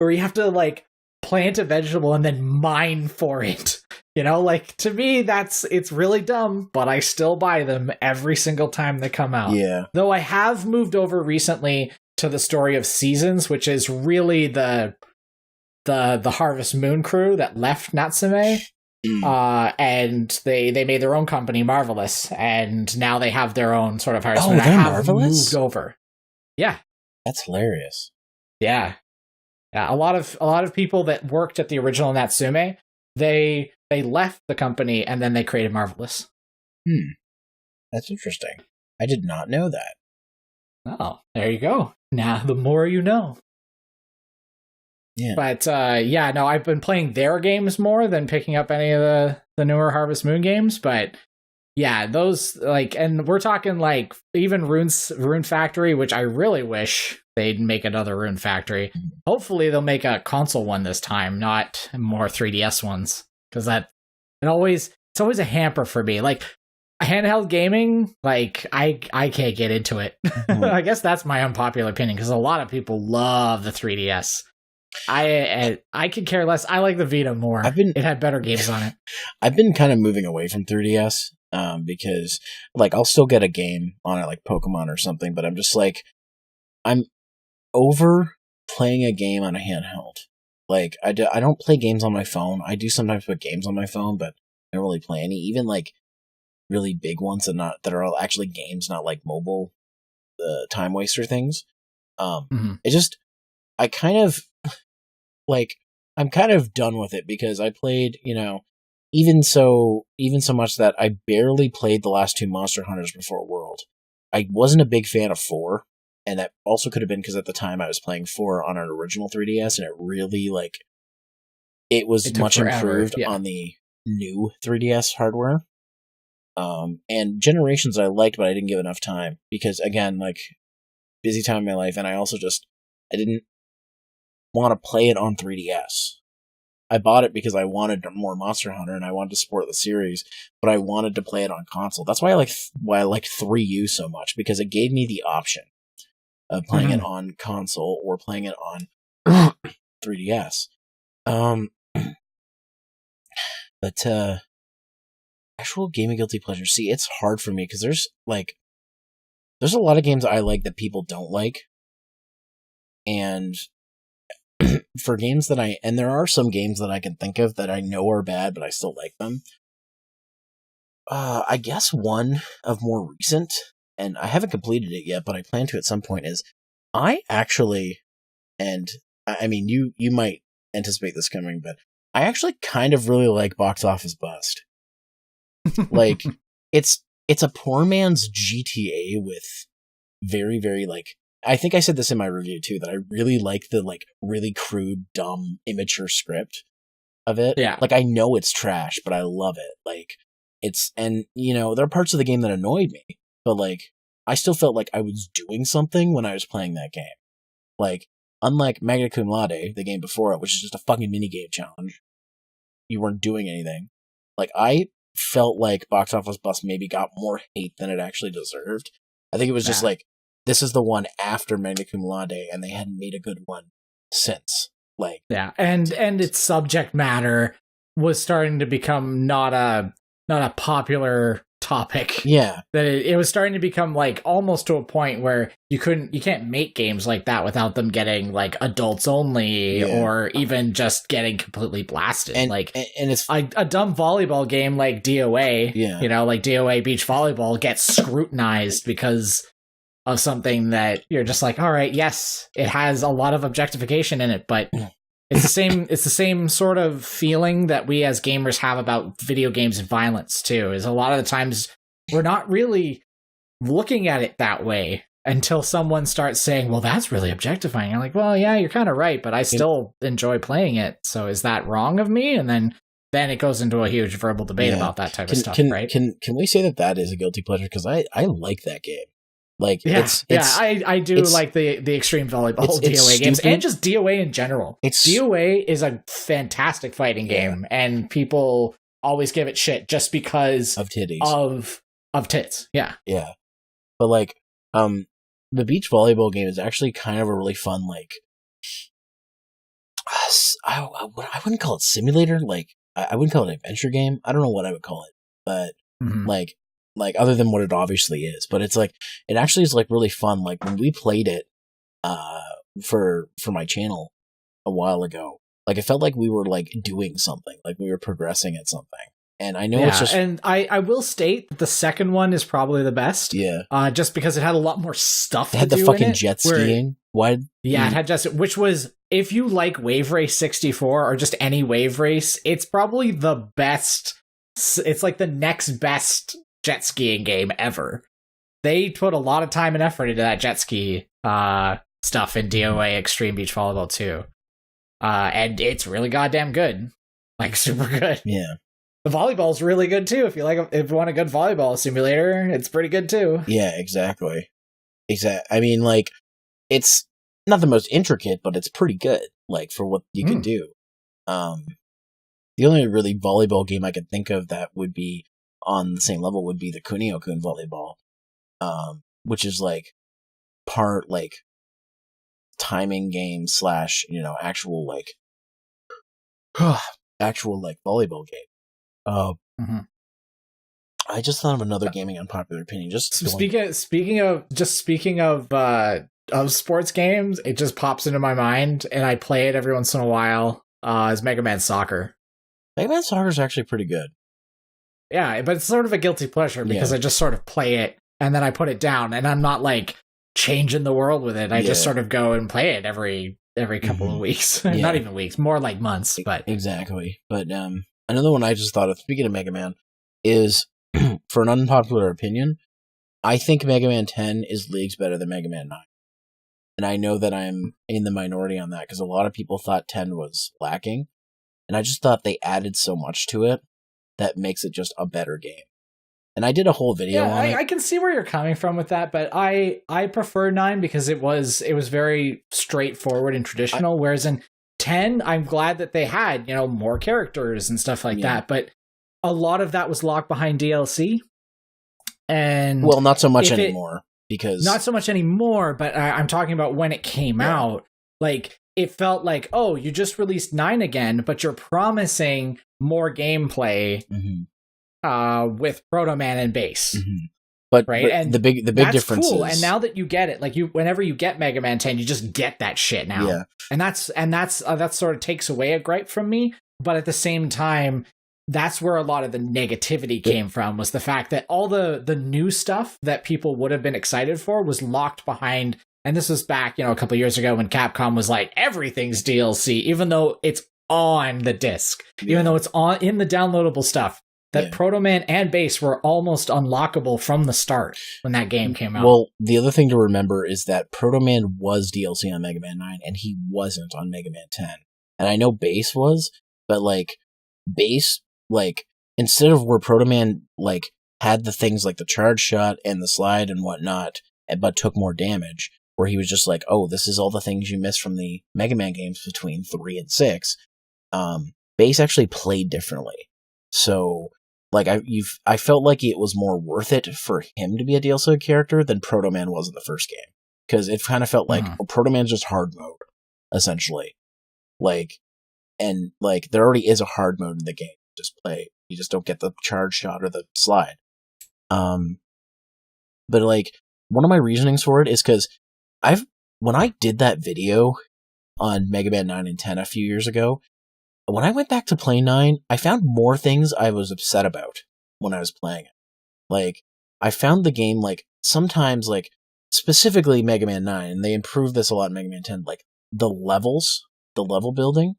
Or you have to, like, plant a vegetable and then mine for it. You know, like, to me, it's really dumb, but I still buy them every single time they come out. Yeah. Though I have moved over recently to the Story of Seasons, which is really the Harvest Moon crew that left Natsume. And they made their own company, Marvelous, and now they have their own sort of Harvest Moon. They're Marvelous? Moved over. Yeah. That's hilarious. Yeah. Yeah, a lot of people that worked at the original Natsume, they left the company and then they created Marvelous. That's interesting. I did not know that. Oh, there you go. Now, the more you know. Yeah. But, no, I've been playing their games more than picking up any of the newer Harvest Moon games, but yeah, those, like, and we're talking, like, even Rune Factory, which I really wish they'd make another Rune Factory. Hopefully they'll make a console one this time, not more 3DS ones, because it's always a hamper for me. Like, handheld gaming, like, I can't get into it. I guess that's my unpopular opinion, because a lot of people love the 3DS. I could care less. I like the Vita more. It had better games on it. I've been kind of moving away from 3DS because, like, I'll still get a game on it, like Pokemon or something, but I'm just like, I'm over playing a game on a handheld. Like, I don't play games on my phone. I do sometimes put games on my phone, but I don't really play any. Even, like, really big ones that are all actually games, not like mobile time waster things. It just, I kind of, like, I'm kind of done with it because I played, you know, even so much that I barely played the last two Monster Hunters before World. I wasn't a big fan of 4, and that also could have been because at the time I was playing 4 on an original 3DS, and it really, like, it was much improved on the new 3DS hardware. And Generations I liked, but I didn't give enough time because, again, like, busy time in my life, and I also I didn't want to play it on 3DS. I bought it because I wanted more Monster Hunter and I wanted to support the series, but I wanted to play it on console. That's why I like 3U so much, because it gave me the option of playing it on console or playing it on 3DS. But actual gaming guilty pleasure. See, it's hard for me because there's a lot of games I like that people don't like, and for games that and there are some games that I can think of that I know are bad, but I still like them. I guess one of more recent, and I haven't completed it yet, but I plan to at some point, is I actually, and I mean, you might anticipate this coming, but I actually kind of really like Box Office Bust. Like, it's a poor man's GTA with very, very, like, I think I said this in my review too, that I really like the, like, really crude, dumb, immature script of it. Yeah. Like, I know it's trash, but I love it. Like, and, you know, there are parts of the game that annoyed me, but, like, I still felt like I was doing something when I was playing that game. Like, unlike Magna Cum Laude, the game before it, which is just a fucking minigame challenge, you weren't doing anything. Like, I felt like Box Office Bust maybe got more hate than it actually deserved. I think it was just like, this is the one after Magna Cum Laude, and they hadn't made a good one since. Like, yeah, and its subject matter was starting to become not a popular topic. Yeah, that it was starting to become, like, almost to a point where you can't make games like that without them getting, like, adults only, or even just getting completely blasted. And it's like a dumb volleyball game like DOA. Yeah, you know, like DOA Beach Volleyball gets scrutinized because of something that you're just like, all right, yes, it has a lot of objectification in it, but It's the same sort of feeling that we as gamers have about video games and violence too. Is a lot of the times we're not really looking at it that way until someone starts saying, well, that's really objectifying. I'm like, well, yeah, you're kind of right, but I still enjoy playing it. So is that wrong of me? And then it goes into a huge verbal debate about that type of stuff, right? Can we say that is a guilty pleasure? Because I like that game. Like, I do like the extreme volleyball DOA games and just DOA in general. DOA is a fantastic fighting game, and people always give it shit just because of titties. Of tits. Yeah. Yeah. But like, the beach volleyball game is actually kind of a really fun, like, I wouldn't call it simulator. Like, I wouldn't call it an adventure game. I don't know what I would call it, but like other than what it obviously is. But it's like, it actually is like really fun. Like when we played it, for my channel a while ago, like it felt like we were like doing something, like we were progressing at something. And I know it's just, and I will state that the second one is probably the best. Yeah. Just because it had a lot more stuff. It had the fucking jet skiing. Why? Yeah, it had just, which was, if you like Wave Race 64 or just any wave race, it's probably the best. It's like the next best jet skiing game ever. They put a lot of time and effort into that jet ski stuff in DOA Extreme Beach Volleyball 2. And it's really goddamn good. Like super good. Yeah. The volleyball's really good too. If you want a good volleyball simulator, it's pretty good too. Yeah, exactly. I mean, like, it's not the most intricate, but it's pretty good, like, for what you can do. The only really volleyball game I could think of that would be on the same level would be the Kunio-kun volleyball, which is like part like timing game / actual like volleyball game. I just thought of another gaming unpopular opinion. Speaking of sports games, it just pops into my mind, and I play it every once in a while. Is Mega Man Soccer. Mega Man Soccer is actually pretty good. Yeah, but it's sort of a guilty pleasure because I just sort of play it and then I put it down, and I'm not like changing the world with it. I just sort of go and play it every couple of weeks, not even weeks, more like months. But exactly. But another one I just thought of, speaking of Mega Man, is for an unpopular opinion, I think Mega Man 10 is leagues better than Mega Man 9. And I know that I'm in the minority on that because a lot of people thought 10 was lacking. And I just thought they added so much to it that makes it just a better game. And I did a whole video on it. I can see where you're coming from with that, but I prefer 9 because it was very straightforward and traditional, whereas in 10, I'm glad that they had, more characters and stuff like that, but a lot of that was locked behind DLC. And well, not so much anymore. Not so much anymore, but I'm talking about when it came out. Like, it felt like, oh, you just released 9 again, but you're promising more gameplay with Proto Man and Base. But right, and the big difference cool. is, and now that you get it, like whenever you get Mega Man 10, you just get that shit now. Yeah. And that sort of takes away a gripe from me. But at the same time, that's where a lot of the negativity came from, was the fact that all the new stuff that people would have been excited for was locked behind. And this was back, a couple years ago when Capcom was like, everything's DLC, even though it's on the disc, even though it's in the downloadable stuff. That Proto Man and Base were almost unlockable from the start when that game came out. Well, the other thing to remember is that Proto Man was DLC on Mega Man 9, and he wasn't on Mega Man 10. And I know Base was, but like Base, like instead of where Proto Man like had the things like the charge shot and the slide and whatnot, but took more damage, where he was just like, oh, this is all the things you missed from the Mega Man games between 3 and 6. Base actually played differently. So, like, I felt like it was more worth it for him to be a DLC character than Proto Man was in the first game. Because it kind of felt like Proto Man's just hard mode, essentially. Like, and like, there already is a hard mode in the game. Just play. You just don't get the charge shot or the slide. But like, one of my reasonings for it is because when I did that video on Mega Man 9 and 10 a few years ago, when I went back to play 9, I found more things I was upset about when I was playing it. Like, I found the game, like, sometimes, like, specifically Mega Man 9, and they improved this a lot in Mega Man 10, like, the levels the level building,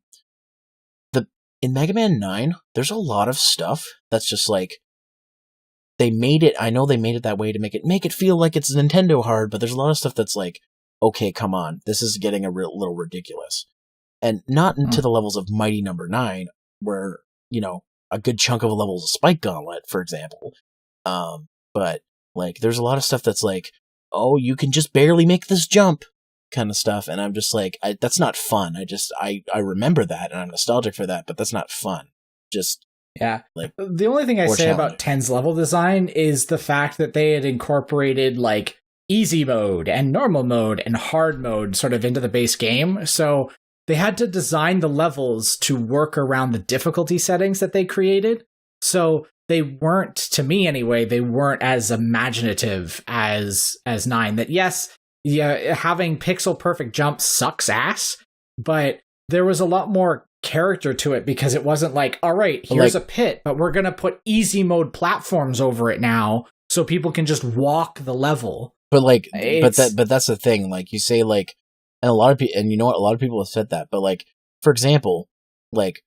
in Mega Man 9, there's a lot of stuff that's just like, they made it that way to make it feel like it's Nintendo hard, but there's a lot of stuff that's like, okay, come on, this is getting little ridiculous. And not to the levels of Mighty Number 9, where, a good chunk of a level is a spike gauntlet, for example. But, like, there's a lot of stuff that's like, oh, you can just barely make this jump kind of stuff. And I'm just like, that's not fun. I remember that, and I'm nostalgic for that, but that's not fun. Yeah. Like, the only thing I say about 10's level design is the fact that they had incorporated, like, easy mode and normal mode and hard mode sort of into the base game. So they had to design the levels to work around the difficulty settings that they created. So they weren't, to me anyway, they weren't as imaginative as 9. That yes, yeah, having pixel perfect jumps sucks ass, but there was a lot more character to it because it wasn't like, all right, here's a pit, but we're gonna put easy mode platforms over it now so people can just walk the level. But like, but that's the thing. Like, you say, like, and a lot of people, and you know what, a lot of people have said that. But like, for example, like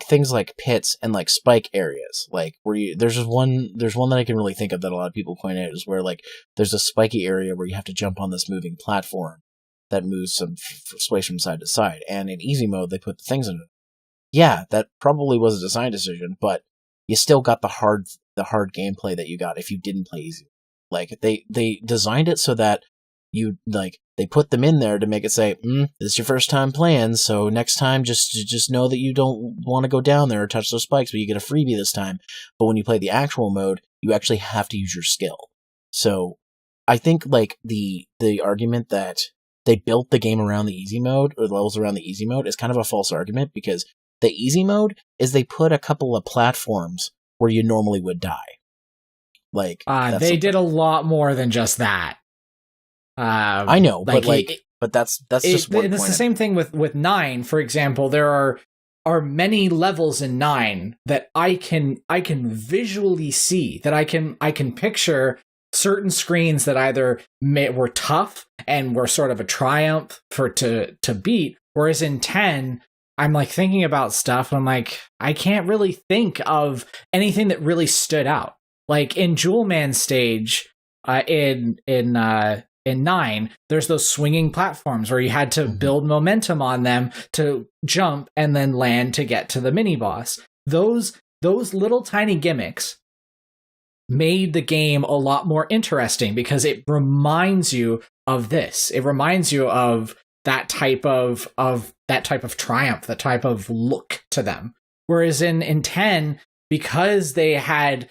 things like pits and like spike areas, like where there's one that I can really think of that a lot of people point out is where like there's a spiky area where you have to jump on this moving platform that moves some sways from side to side. And in easy mode, they put the things in it. Yeah, that probably was a design decision, but you still got the hard gameplay that you got if you didn't play easy. Like, they designed it so that you, like, they put them in there to make it say, this is your first time playing, so next time just know that you don't want to go down there or touch those spikes, but you get a freebie this time. But when you play the actual mode, you actually have to use your skill. So I think, like, the argument that they built the game around the easy mode, or the levels around the easy mode, is kind of a false argument, because the easy mode is they put a couple of platforms where you normally would die. Like, they did a lot more than just that. I know, but that's just one point. It's the same thing with 9, for example. There are many levels in 9 that I can visually see, that I can picture certain screens that either were tough and were sort of a triumph to beat, whereas in 10, I'm like thinking about stuff and I'm like, I can't really think of anything that really stood out. Like in Jewel Man stage, in 9, there's those swinging platforms where you had to build momentum on them to jump and then land to get to the mini boss. Those little tiny gimmicks made the game a lot more interesting because it reminds you of this. It reminds you of that type of triumph, that type of look to them. Whereas in 10, because they had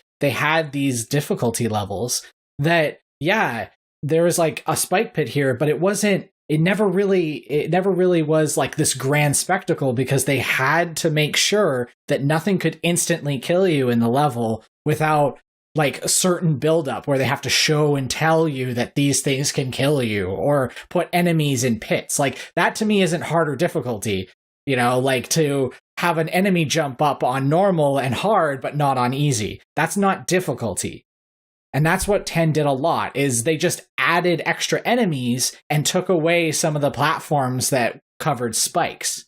these difficulty levels that, yeah, there was like a spike pit here, but it never really was like this grand spectacle because they had to make sure that nothing could instantly kill you in the level without like a certain buildup where they have to show and tell you that these things can kill you or put enemies in pits. Like, that to me isn't harder difficulty, like to have an enemy jump up on normal and hard, but not on easy. That's not difficulty. And that's what 10 did a lot, is they just added extra enemies and took away some of the platforms that covered spikes.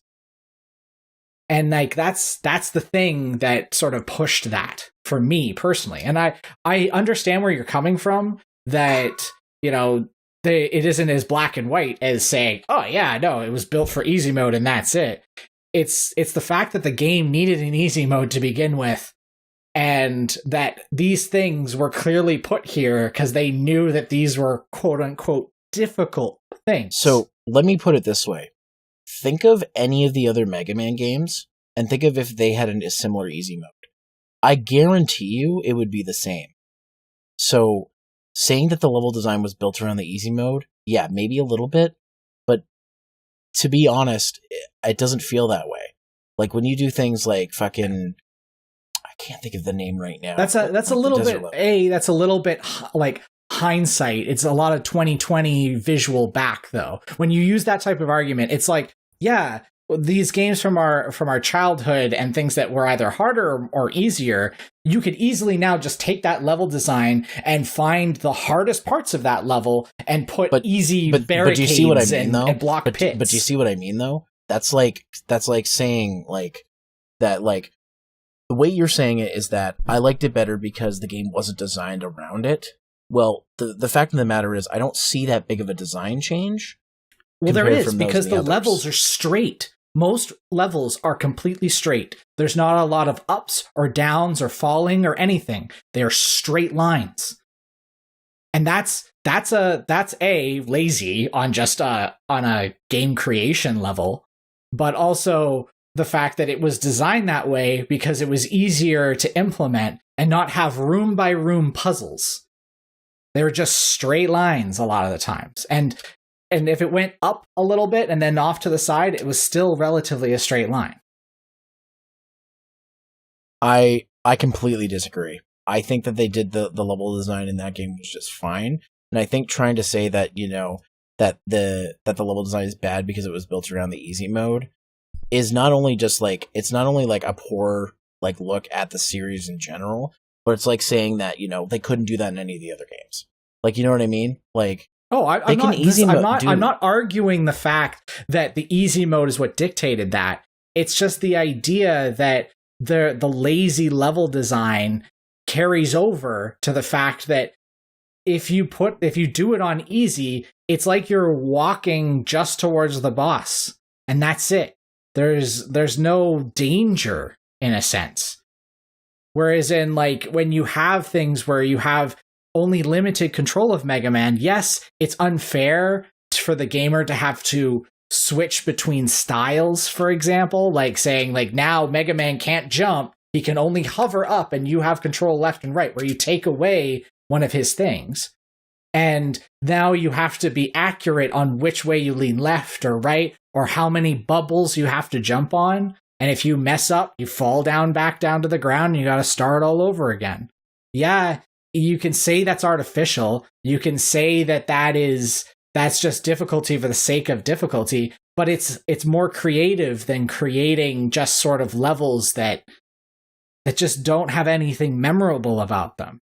And like that's the thing that sort of pushed that for me personally. And I understand where you're coming from, that, it isn't as black and white as saying, oh yeah, no, it was built for easy mode and that's it. It's the fact that the game needed an easy mode to begin with, and that these things were clearly put here because they knew that these were quote unquote difficult things. So let me put it this way. Think of any of the other Mega Man games and think of if they had a similar easy mode. I guarantee you it would be the same. So saying that the level design was built around the easy mode, yeah, maybe a little bit, but to be honest, it doesn't feel that way. Like when you do things like fucking, I can't think of the name right now. That's a little bit like hindsight. It's a lot of 2020 visual back though. When you use that type of argument, it's like, yeah, these games from our childhood and things that were either harder or easier, you could easily now just take that level design and find the hardest parts of that level and put easy barricades and block pits. But do you see what I mean though? That's like saying like that, like the way you're saying it is that I liked it better because the game wasn't designed around it. Well, the fact of the matter is I don't see that big of a design change. Well, there is, because the levels are straight. Most levels are completely straight. There's not a lot of ups or downs or falling or anything. They are straight lines. And that's lazy on just on a game creation level, but also the fact that it was designed that way because it was easier to implement and not have room by room puzzles. They were just straight lines a lot of the times. And if it went up a little bit and then off to the side, it was still relatively a straight line. I completely disagree. I think that they did the level design in that game was just fine. And I think trying to say that, you know, that the level design is bad because it was built around the easy mode is not only just like, it's not only like a poor like look at the series in general, but it's like saying that, you know, they couldn't do that in any of the other games. Like, you know what I mean? Like, I'm not arguing the fact that the easy mode is what dictated that. It's just the idea that the lazy level design carries over to the fact that if you do it on easy, it's like you're walking just towards the boss, and that's it. There's no danger in a sense. Whereas in like when you have things where you have only limited control of Mega Man, yes, it's unfair for the gamer to have to switch between styles, for example, like saying like now Mega Man can't jump, he can only hover up and you have control left and right, where you take away one of his things. And now you have to be accurate on which way you lean left or right, or how many bubbles you have to jump on. And if you mess up, you fall back down to the ground and you got to start all over again. Yeah, you can say that's artificial. You can say that's just difficulty for the sake of difficulty, but it's more creative than creating just sort of levels that just don't have anything memorable about them.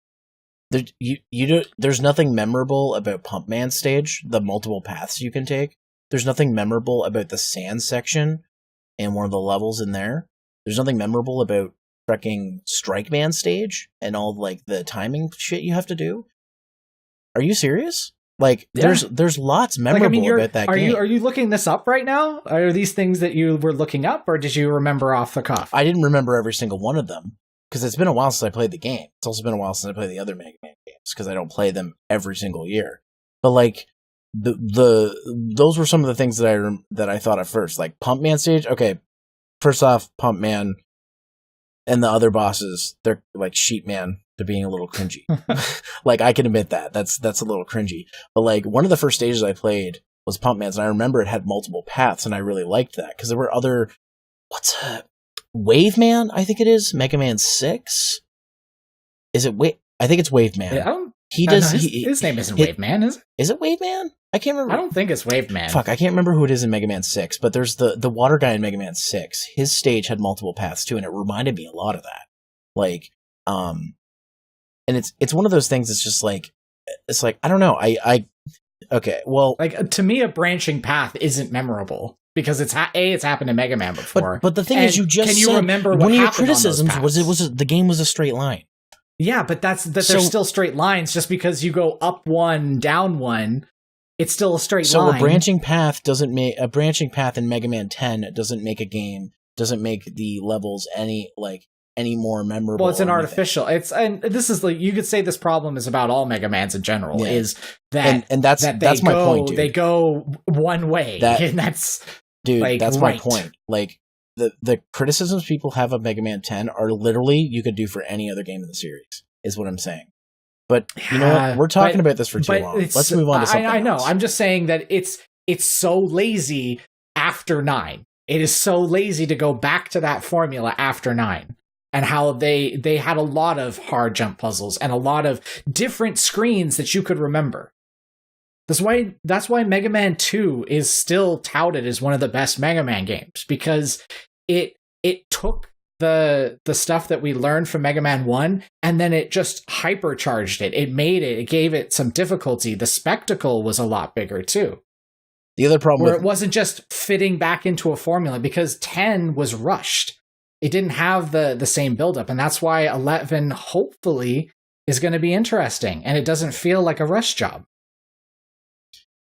There's nothing memorable about Pump Man stage, the multiple paths you can take. There's nothing memorable about the sand section and one of the levels in there. There's nothing memorable about freaking Strike Man stage and all like the timing shit you have to do. Are you serious? Like, yeah. There's lots memorable about that game. Are you looking this up right now? Are these things that you were looking up, or did you remember off the cuff? I didn't remember every single one of them, because it's been a while since I played the game. It's also been a while since I played the other Mega Man games, because I don't play them every single year. But like, those were some of the things that I thought at first. Like, Pump Man stage, okay, first off, Pump Man and the other bosses, they're like Sheep Man to being a little cringy. Like, I can admit that. That's a little cringy. But like, one of the first stages I played was Pump Man's, and I remember it had multiple paths, and I really liked that, because there were other... Wave Man, I think it is. Mega Man 6? Is it I think it's Wave Man. His name isn't Wave Man, is it? Is it Wave Man? I can't remember. I don't think it's Wave Man. Fuck, I can't remember who it is in Mega Man 6, but there's the water guy in Mega Man 6. His stage had multiple paths too, and it reminded me a lot of that. Like, and it's one of those things that's just like, it's like, I don't know, okay, well... Like, to me, a branching path isn't memorable. Because it's happened in Mega Man before. But the thing is, you just said, remember what one of your criticisms was the game was a straight line. Yeah, but they're still straight lines. Just because you go up one, down one, it's still a straight line. So a branching path in Mega Man 10 doesn't make the levels any more memorable. Well, it's an artificial. And this is like, you could say this problem is about all Mega Mans in general. Yeah. Is that and that's my point, dude. They go one way, and that's. Dude, like, that's right. My point. Like, the criticisms people have of Mega Man 10 are literally you could do for any other game in the series, is what I'm saying. But, you know what? We're talking about this for too long. Let's move on to something I know. else. I'm just saying that it's so lazy after 9. It is so lazy to go back to that formula after 9. And how they had a lot of hard jump puzzles and a lot of different screens that you could remember. That's why Mega Man 2 is still touted as one of the best Mega Man games, because it took the stuff that we learned from Mega Man 1 and then it just hypercharged it. It gave it some difficulty. The spectacle was a lot bigger too. The other problem where with it wasn't just fitting back into a formula, because 10 was rushed. It didn't have the same buildup, and that's why 11 hopefully is going to be interesting, and it doesn't feel like a rush job.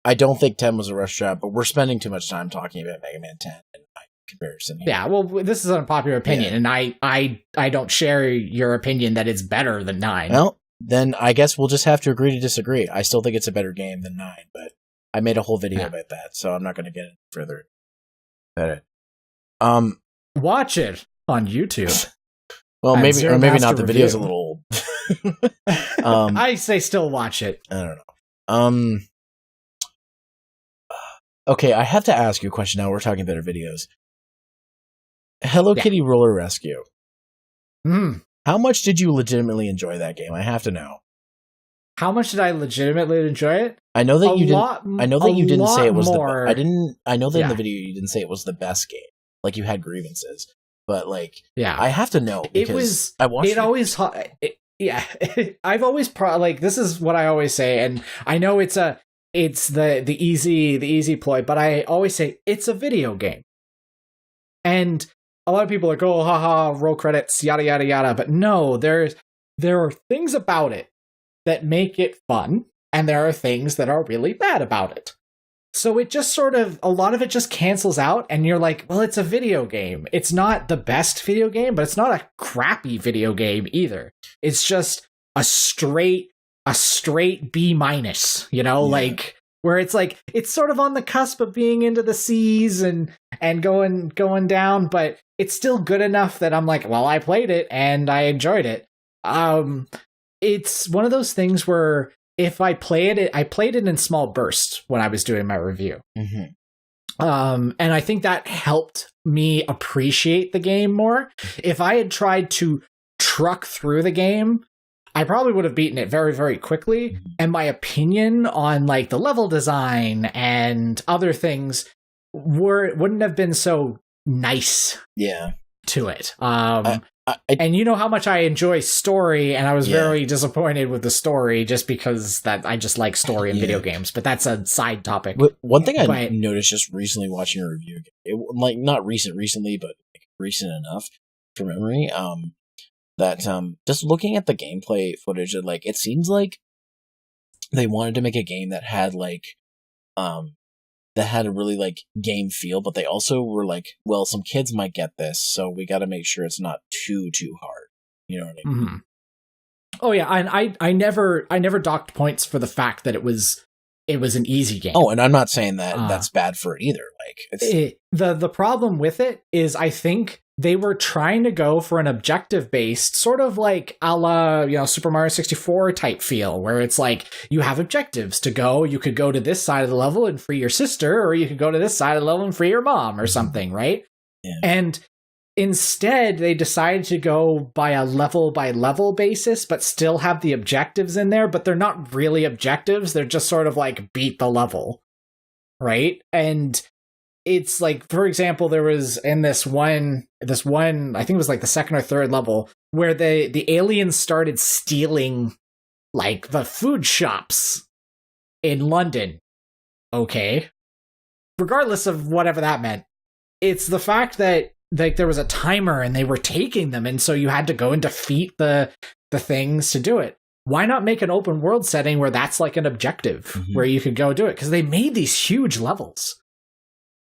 I don't think 10 was a rush job, but we're spending too much time talking about Mega Man 10 in my comparison here. Yeah, well, this is an unpopular opinion, and I don't share your opinion that it's better than 9. Well, then I guess we'll just have to agree to disagree. I still think it's a better game than 9, but I made a whole video about that, so I'm not going to get further about it. Watch it on YouTube. Well, maybe Zeromaster or maybe not. The review. video's a little old. I say still watch it. I don't know. Okay, I have to ask you a question now. We're talking better videos. Hello Kitty Roller Rescue. How much did you legitimately enjoy that game? I have to know. How much did I legitimately enjoy it? I know that you didn't. I know that you didn't say it was more. I didn't. I know that in the video you didn't say it was the best game. Like you had grievances, but like, I have to know because it was. I watched. It always. Yeah, I've always like this is what I always say, and I know it's the easy ploy, but I always say it's a video game, and a lot of people are like, oh, haha, roll credits, yada yada yada, but no, there are things about it that make it fun, and there are things that are really bad about it. So it just sort of, a lot of it just cancels out, and you're like, well, it's a video game. It's not the best video game, but it's not a crappy video game either. It's just a straight B minus, like where it's like, it's sort of on the cusp of being into the C's and going down, but it's still good enough that I'm like, well, I played it and I enjoyed it. It's one of those things where if I played it in small bursts when I was doing my review. And I think that helped me appreciate the game more. If I had tried to truck through the game, I probably would have beaten it very, very quickly. And my opinion on like the level design and other things wouldn't have been so nice to it. And you know how much I enjoy story, and I was very disappointed with the story just because that I just like story in video games, but that's a side topic. One thing I noticed just recently watching a review, like not recently, but like recent enough from memory, that just looking at the gameplay footage, like it seems like they wanted to make a game that had like that had a really like game feel, but they also were like, well, some kids might get this, so we got to make sure it's not too hard. You know what I mean? Oh yeah, and I never docked points for the fact that it was an easy game. Oh, and I'm not saying that that's bad for it either. Like it's the problem with it is I think they were trying to go for an objective based, sort of like a la, Super Mario 64 type feel, where it's like you have objectives to go. You could go to this side of the level and free your sister, or you could go to this side of the level and free your mom or something, right? Yeah. And instead, they decided to go by a level by level basis, but still have the objectives in there, but they're not really objectives. They're just sort of like beat the level, right? And it's like, for example, there was in this one, I think it was like the second or third level, where the aliens started stealing like the food shops in London. Okay. Regardless of whatever that meant, it's the fact that like there was a timer and they were taking them, and so you had to go and defeat the things to do it. Why not make an open world setting where that's like an objective where you could go do it? Because they made these huge levels.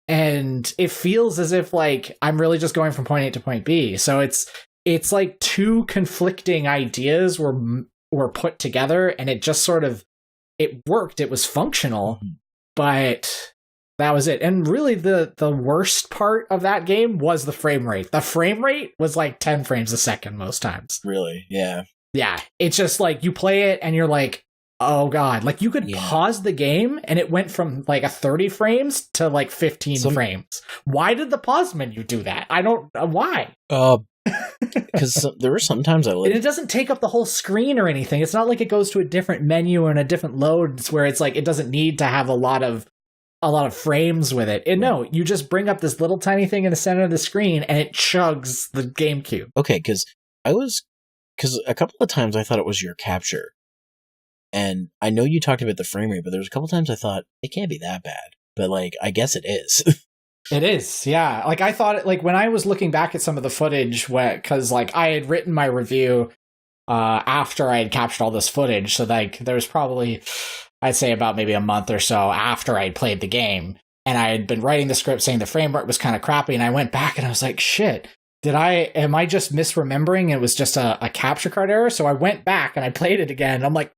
And it feels as if like I'm really just going from point A to point B. So it's like two conflicting ideas were put together, and it just sort of it worked. It was functional, but that was it. And really the worst part of that game was the frame rate. The frame rate was like 10 frames a second most times. Really? Yeah. Yeah. It's just like you play it and you're like, oh god, like you could pause the game and it went from like a 30 frames to like 15 frames. Why did the pause menu do that? I don't why? Because there were sometimes and it doesn't take up the whole screen or anything. It's not like it goes to a different menu and a different load where it's like it doesn't need to have a lot of frames with it. And no, you just bring up this little tiny thing in the center of the screen and it chugs the GameCube. Okay, because a couple of times I thought it was your capture. And I know you talked about the frame rate, but there was a couple times I thought, it can't be that bad. but like I guess it is. It is, yeah. Like I thought, like when I was looking back at some of the footage, because like I had written my review after I had captured all this footage, so like there was probably, I'd say about maybe a month or so after I had played the game, and I had been writing the script saying the framework was kind of crappy, and I went back and I was like, shit, am I just misremembering? It was just a capture card error. So I went back and I played it again. And I'm like,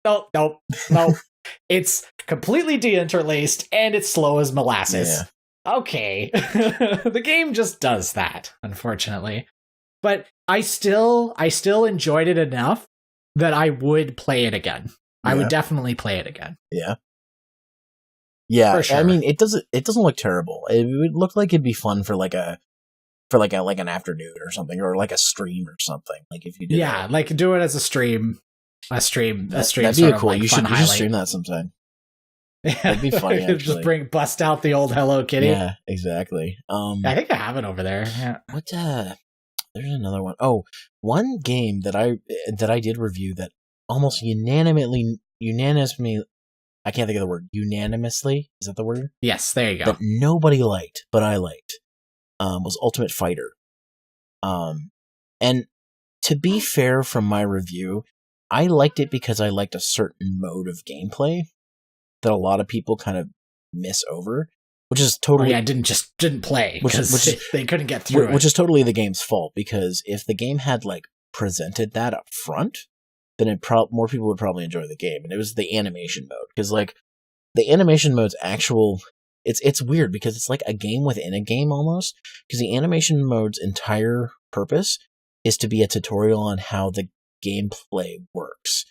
nope. It's completely deinterlaced and it's slow as molasses. Yeah. Okay. The game just does that, unfortunately. But I still enjoyed it enough that I would play it again. Yeah. I would definitely play it again. Yeah. Yeah. For sure. I mean, it doesn't look terrible. It would look like it'd be fun for like an afternoon or something, or like a stream or something. Like if you did that. Like do it as a stream. That'd be cool. You should stream that sometime. Yeah. That'd be funny. Just bust out the old Hello Kitty. Yeah, exactly. I think I have it over there. Yeah. There's another one. Oh, one game that I did review that almost unanimously, I can't think of the word. Unanimously, is that the word? Yes, there you go. That nobody liked, but I liked. Was Ultimate Fighter. And to be fair, from my review, I liked it because I liked a certain mode of gameplay that a lot of people kind of miss over, which is totally... didn't play because they couldn't get through it. Which is totally the game's fault, because if the game had like presented that up front, then more people would probably enjoy the game. And it was the animation mode, because like the animation mode's actual... It's weird because it's like a game within a game almost, because the animation mode's entire purpose is to be a tutorial on how the gameplay works.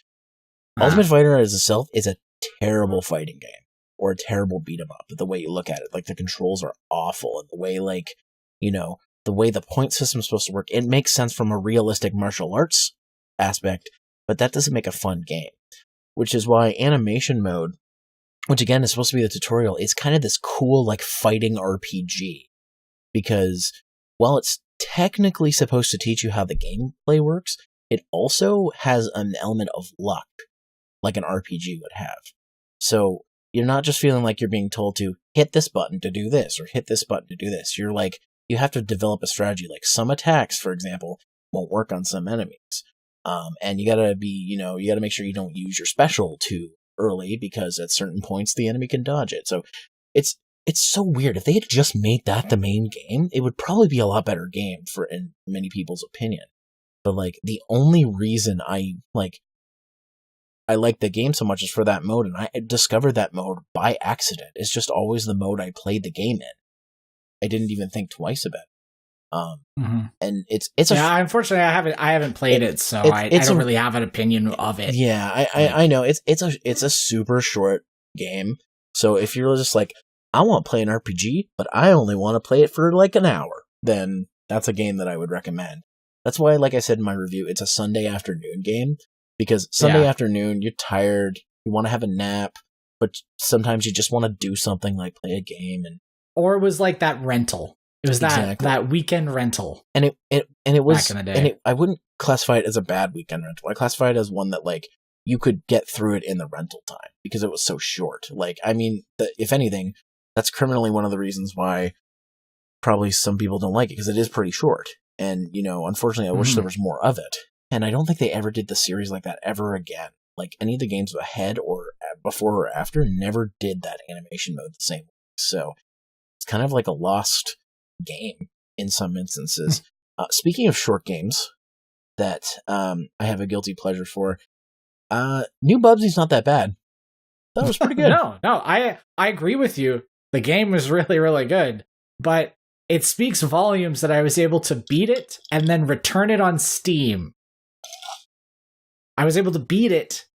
Ultimate Fighter as itself is a terrible fighting game, or a terrible beat 'em up, the way you look at it. Like the controls are awful, and the way the way the point system is supposed to work, it makes sense from a realistic martial arts aspect, but that doesn't make a fun game. Which is why animation mode, which again is supposed to be the tutorial, is kind of this cool like fighting RPG, because while it's technically supposed to teach you how the gameplay works, it also has an element of luck, like an RPG would have. So you're not just feeling like you're being told to hit this button to do this, or hit this button to do this. You're like, you have to develop a strategy. Like some attacks, for example, won't work on some enemies. And you gotta make sure you don't use your special too early, because at certain points the enemy can dodge it. So it's so weird. If they had just made that the main game, it would probably be a lot better game in many people's opinion. But like the only reason I like the game so much is for that mode, and I discovered that mode by accident. It's just always the mode I played the game in. I didn't even think twice about it. And it's unfortunately I haven't played it, so I don't really have an opinion of it. Yeah, I know it's a super short game. So if you're just like, I want to play an RPG, but I only want to play it for like an hour, then that's a game that I would recommend. That's why, like I said in my review, it's a Sunday afternoon game, because Sunday afternoon, you're tired, you want to have a nap, but sometimes you just want to do something like play a game. Or it was like that rental. It was that weekend rental. And it was, back in the day. I wouldn't classify it as a bad weekend rental. I classify it as one that like you could get through it in the rental time, because it was so short. Like, I mean, if anything, that's criminally one of the reasons why probably some people don't like it, because it is pretty short. And, unfortunately, I wish there was more of it. And I don't think they ever did the series like that ever again. Like, any of the games ahead or before or after never did that animation mode the same way. So it's kind of like a lost game in some instances. Speaking of short games that I have a guilty pleasure for, New Bubsy's not that bad. That was pretty good. No, I agree with you. The game was really, really good. But it speaks volumes that I was able to beat it and then return it on Steam. I was able to beat it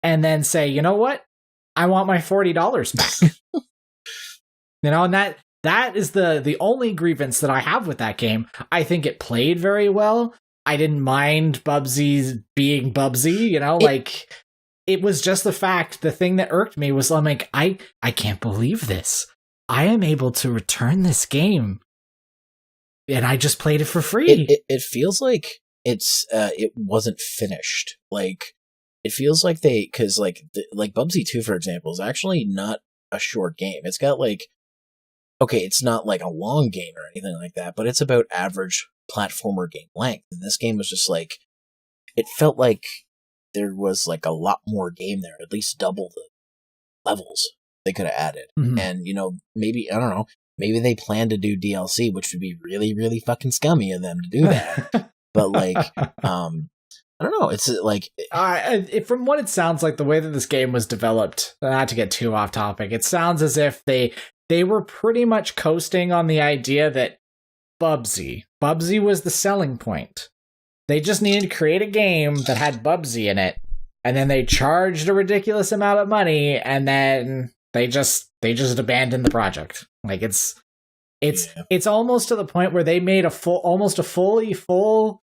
and then say, you know what? I want my $40 back. And that is the only grievance that I have with that game. I think it played very well. I didn't mind Bubsy's being Bubsy, it was just the thing that irked me was I'm like, I can't believe this. I am able to return this game, and I just played it for free. It feels like it wasn't finished. Like, it feels like because like Bubsy 2, for example, is actually not a short game. It's got like, okay, it's not like a long game or anything like that, but it's about average platformer game length. And this game was just like, it felt like there was like a lot more game there, at least double the levels they could have added. Mhm. And, you know, maybe, I don't know, maybe they plan to do DLC, which would be really, really fucking scummy of them to do that. But like, I don't know. It's like, from what it sounds like, the way that this game was developed, not to get too off topic, it sounds as if they were pretty much coasting on the idea that Bubsy was the selling point. They just needed to create a game that had Bubsy in it, and then they charged a ridiculous amount of money, and then they just abandoned the project. Like it's almost to the point where they made almost a full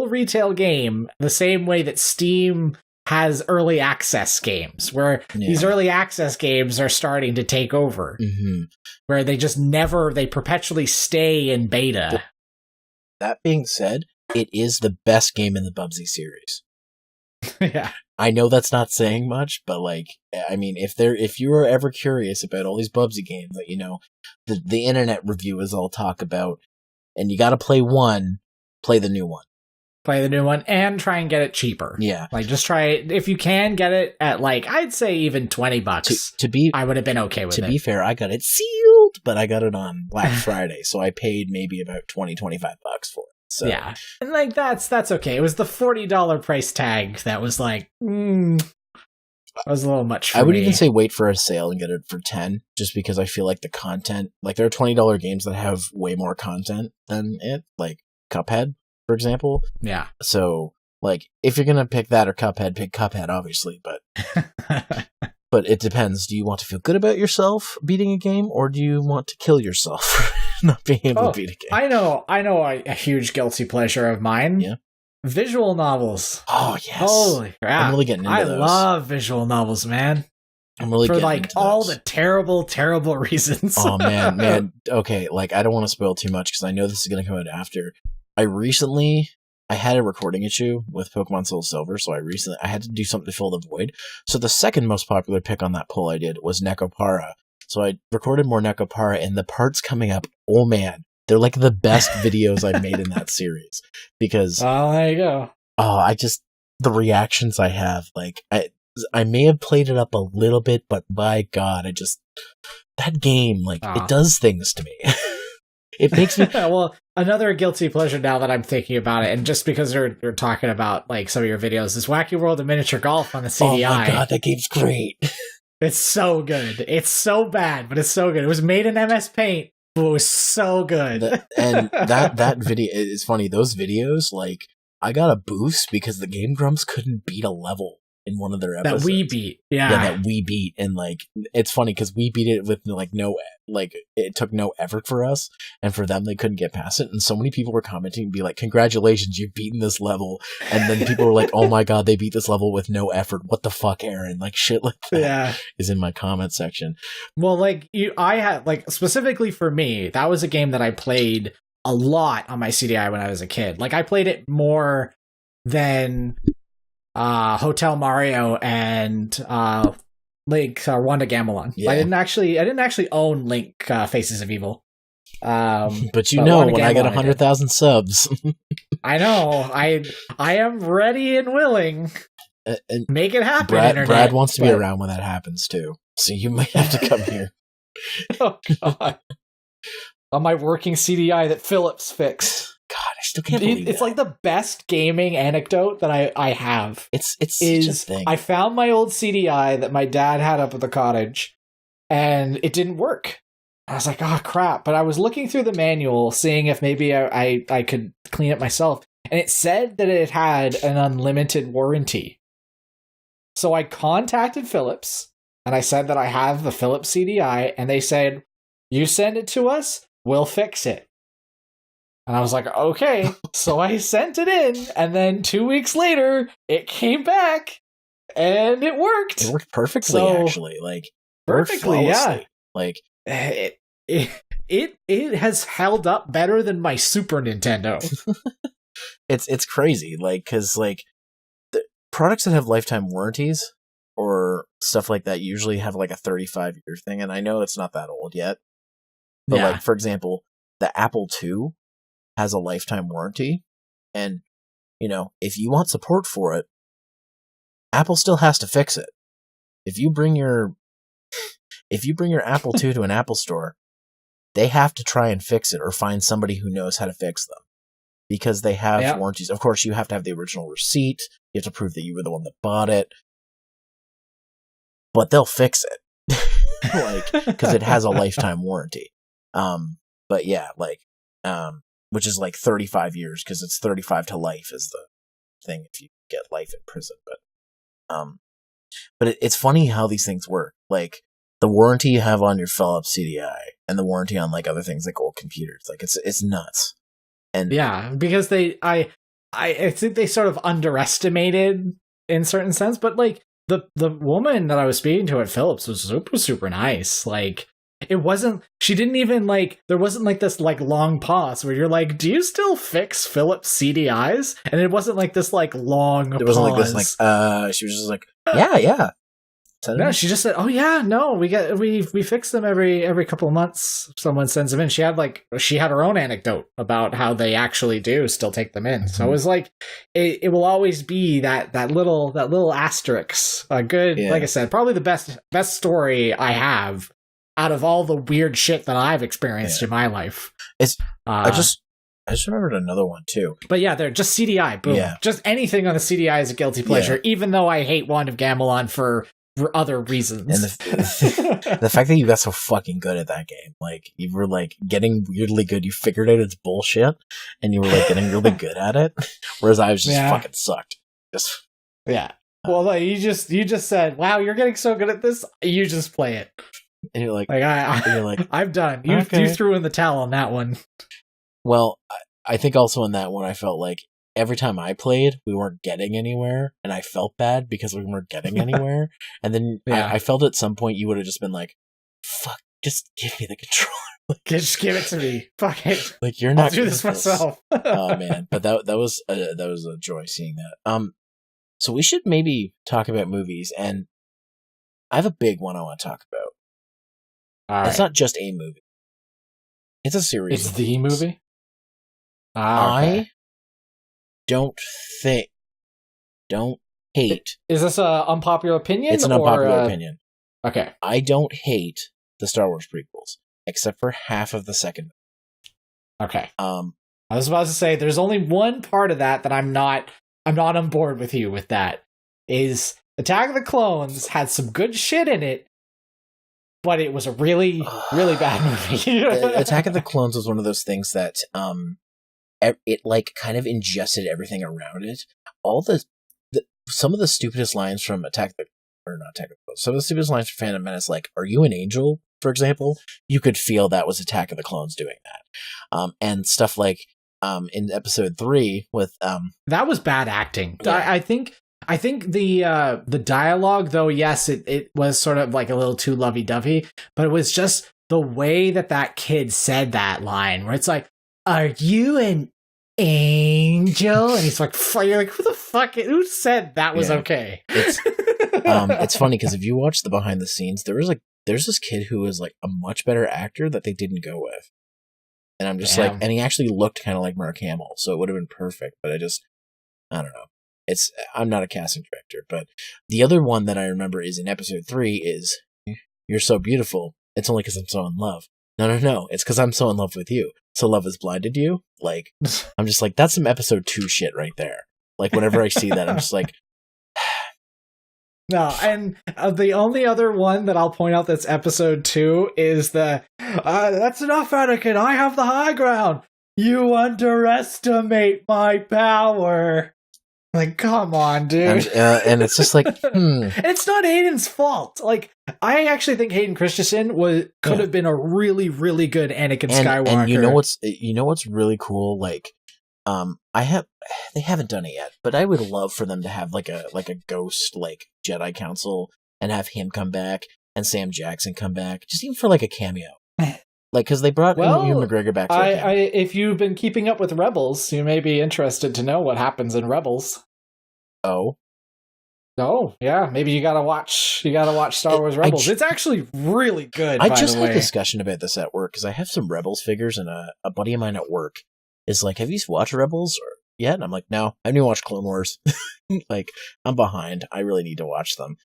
retail game, the same way that Steam has early access games, where these early access games are starting to take over, where they perpetually stay in beta. That being said, it is the best game in the Bubsy series. Yeah. I know that's not saying much, but like, I mean, if you are ever curious about all these Bubsy games that, you know, the internet reviewers all talk about, and you got to play the new one. Play the new one and try and get it cheaper. Yeah. Like, just try it. If you can get it at, like, I'd say even $20. I would have been okay with it. To be fair, I got it sealed, but I got it on Black Friday, so I paid maybe about $20-25 for it. So. Yeah. And, like, that's okay. It was the $40 price tag that was like, that was a little much for me. I would even say wait for a sale and get it for $10, just because I feel like the content, like, there are $20 games that have way more content than it, like Cuphead, for example. Yeah. So, like, if you're gonna pick that or Cuphead, pick Cuphead, obviously, but but it depends. Do you want to feel good about yourself beating a game, or do you want to kill yourself for not being able to beat a game? I know a huge guilty pleasure of mine. Yeah. Visual novels. Oh, yes. Holy crap. I'm really getting into those. I love visual novels, man. I'm really getting into all those. the terrible reasons. Oh, man. Okay, like, I don't want to spoil too much because I know this is going to come out after. I had a recording issue with Pokemon Soul Silver, so I had to do something to fill the void. So the second most popular pick on that poll I did was Nekopara. So I recorded more Nekopara, and the parts coming up, oh man, they're like the best videos I've made in that series. Because there you go. The reactions I have, like, I may have played it up a little bit, but by God, that game, like, it does things to me. It makes me... Well, another guilty pleasure now that I'm thinking about it, and just because you're talking about, like, some of your videos, is Wacky World of Miniature Golf on the CDI. Oh my God, that game's great. It's so good. It's so bad, but it's so good. It was made in MS Paint, but it was so good. That video is funny. Those videos, like, I got a boost because the Game Grumps couldn't beat a level in one of their episodes. That we beat. Yeah, that we beat. And, like, it's funny because we beat it with, like, it took no effort for us, and for them, they couldn't get past it. And so many people were commenting and be like, congratulations, you've beaten this level. And then people were like, oh my God, they beat this level with no effort. What the fuck, Aaron? Like, shit like that is in my comment section. Well, like, I had, like, specifically for me, that was a game that I played a lot on my CDI when I was a kid. Like, I played it more than Hotel Mario and Link Wanda Gamelon. Yeah. I didn't actually own Link Faces of Evil. But when I get 100,000 subs, I know. I am ready and willing. Make it happen. Brad wants to be around when that happens too, so you might have to come here. Oh God! On my working CDI that Philips fixed. God, I still can't believe it's like the best gaming anecdote that I have. It's such a thing. I found my old CDI that my dad had up at the cottage, and it didn't work. I was like, oh crap! But I was looking through the manual, seeing if maybe I could clean it myself, and it said that it had an unlimited warranty. So I contacted Philips, and I said that I have the Philips CDI, and they said, "You send it to us, we'll fix it." And I was like, okay. So I sent it in, and then 2 weeks later, it came back, and it worked. It worked perfectly, actually. Like, perfectly, yeah. Like, it has held up better than my Super Nintendo. It's crazy, like, because, like, the products that have lifetime warranties, or stuff like that usually have like a 35-year thing, and I know it's not that old yet. But like, for example, the Apple II has a lifetime warranty, and if you want support for it, Apple still has to fix it. If you bring your Apple II to an Apple store, they have to try and fix it or find somebody who knows how to fix them, because they have warranties. Of course, you have to have the original receipt. You have to prove that you were the one that bought it, but they'll fix it, because it has a lifetime warranty. But yeah, which is like 35 years, because it's 35 to life is the thing if you get life in prison. But it's funny how these things work. Like the warranty you have on your Philips CDI and the warranty on like other things like old computers. Like it's nuts. And yeah, because I think they sort of underestimated in certain sense, but like the woman that I was speaking to at Philips was super, super nice. Like she didn't even there wasn't like this like long pause where you're like, do you still fix Philips CDIs? And it wasn't like this like long pause. It wasn't like this she was just like, yeah. No, she just said, "Oh yeah, no, we fix them every couple of months. Someone sends them in." She had her own anecdote about how they actually do still take them in. Mm-hmm. So it was like it will always be that little asterisk. A good, like I said, probably the best story I have out of all the weird shit that I've experienced in my life. I just remembered another one too. But yeah, they're just CDI. Boom. Yeah. Just anything on the CDI is a guilty pleasure, even though I hate Wand of Gamelon for other reasons. And the fact that you got so fucking good at that game, like you were like getting weirdly good. You figured out it's bullshit, and you were like getting really good at it. Whereas I was just fucking sucked. Well, like you just said, "Wow, you're getting so good at this." You just play it, and you're like I'm done. You threw in the towel on that one. Well, I think also in that one, I felt like every time I played, we weren't getting anywhere, and I felt bad because we weren't getting anywhere. And then I felt at some point you would have just been like, "Fuck, just give me the controller. Just give it to me. Fuck it. Like you're not. I'll do this myself." Oh man, but that was a joy seeing that. So we should maybe talk about movies, and I have a big one I want to talk about. It's not just a movie; it's a series. It's the movie. Okay. I don't hate. Is this an unpopular opinion? It's an unpopular opinion. Okay. I don't hate the Star Wars prequels, except for half of the second. Okay. I was about to say, there's only one part of that I'm not on board with you with that. Is Attack of the Clones had some good shit in it, but it was a really, really bad movie. Attack of the Clones was one of those things that, it like kind of ingested everything around it. All some of the stupidest lines from some of the stupidest lines from Phantom Menace, like "Are you an angel?" for example, you could feel that was Attack of the Clones doing that. And stuff like in Episode 3 with that was bad acting. Yeah. I think the dialogue, though, yes, it was sort of like a little too lovey-dovey, but it was just the way that kid said that line, where it's like, "Are you an angel?" And he's like, you're like, who the fuck? Who said that was okay? It's funny because if you watch the behind the scenes, there's this kid who was like a much better actor that they didn't go with, and I'm just like, and he actually looked kind of like Mark Hamill, so it would have been perfect. But I don't know. I'm not a casting director, but the other one that I remember is in Episode 3 is "You're so beautiful. It's only because I'm so in love." No. It's because I'm so in love with you. So love has blinded you. Like, I'm just like, that's some Episode 2 shit right there. Like, whenever I see that, I'm just like, no. And the only other one that I'll point out that's Episode 2 is that's enough, Anakin. I have the high ground. You underestimate my power. Like, come on, dude. And it's just like, It's not Hayden's fault. Like, I actually think Hayden Christensen could have been a really, really good Anakin Skywalker. And you know what's really cool? Like, they haven't done it yet, but I would love for them to have like a ghost like Jedi Council and have him come back and Sam Jackson come back, just even for like a cameo. Like, because they brought Ewan McGregor back. If you've been keeping up with Rebels, you may be interested to know what happens in Rebels. Oh, Oh, yeah. Maybe you gotta watch Star Wars Rebels. It's actually really good. I just had a discussion about this at work because I have some Rebels figures, and a buddy of mine at work is like, "Have you watched Rebels yet?" And I'm like, "No, I haven't even watched Clone Wars." Like, I'm behind. I really need to watch them.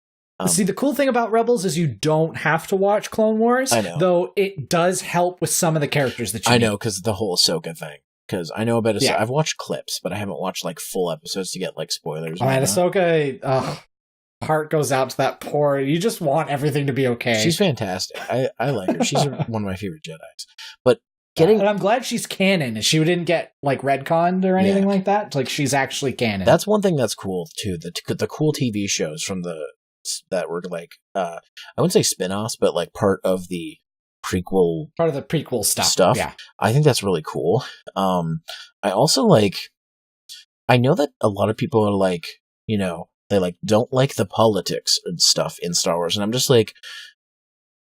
See, the cool thing about Rebels is you don't have to watch Clone Wars. I know, though it does help with some of the characters that you. I know, because the whole Ahsoka thing. Because I know about Ahsoka. I've watched clips, but I haven't watched like full episodes to get like spoilers. Oh, man, Ahsoka, heart goes out to that poor. You just want everything to be okay. She's fantastic. I like her. She's one of my favorite Jedis. But and I'm glad she's canon. She didn't get like retconned or anything like that. Like, she's actually canon. That's one thing that's cool too. The cool TV shows from that were like I wouldn't say spin-offs, but like part of the prequel stuff. Yeah, I think that's really cool. I also I know that a lot of people are like, they like don't like the politics and stuff in Star Wars, and I'm just like,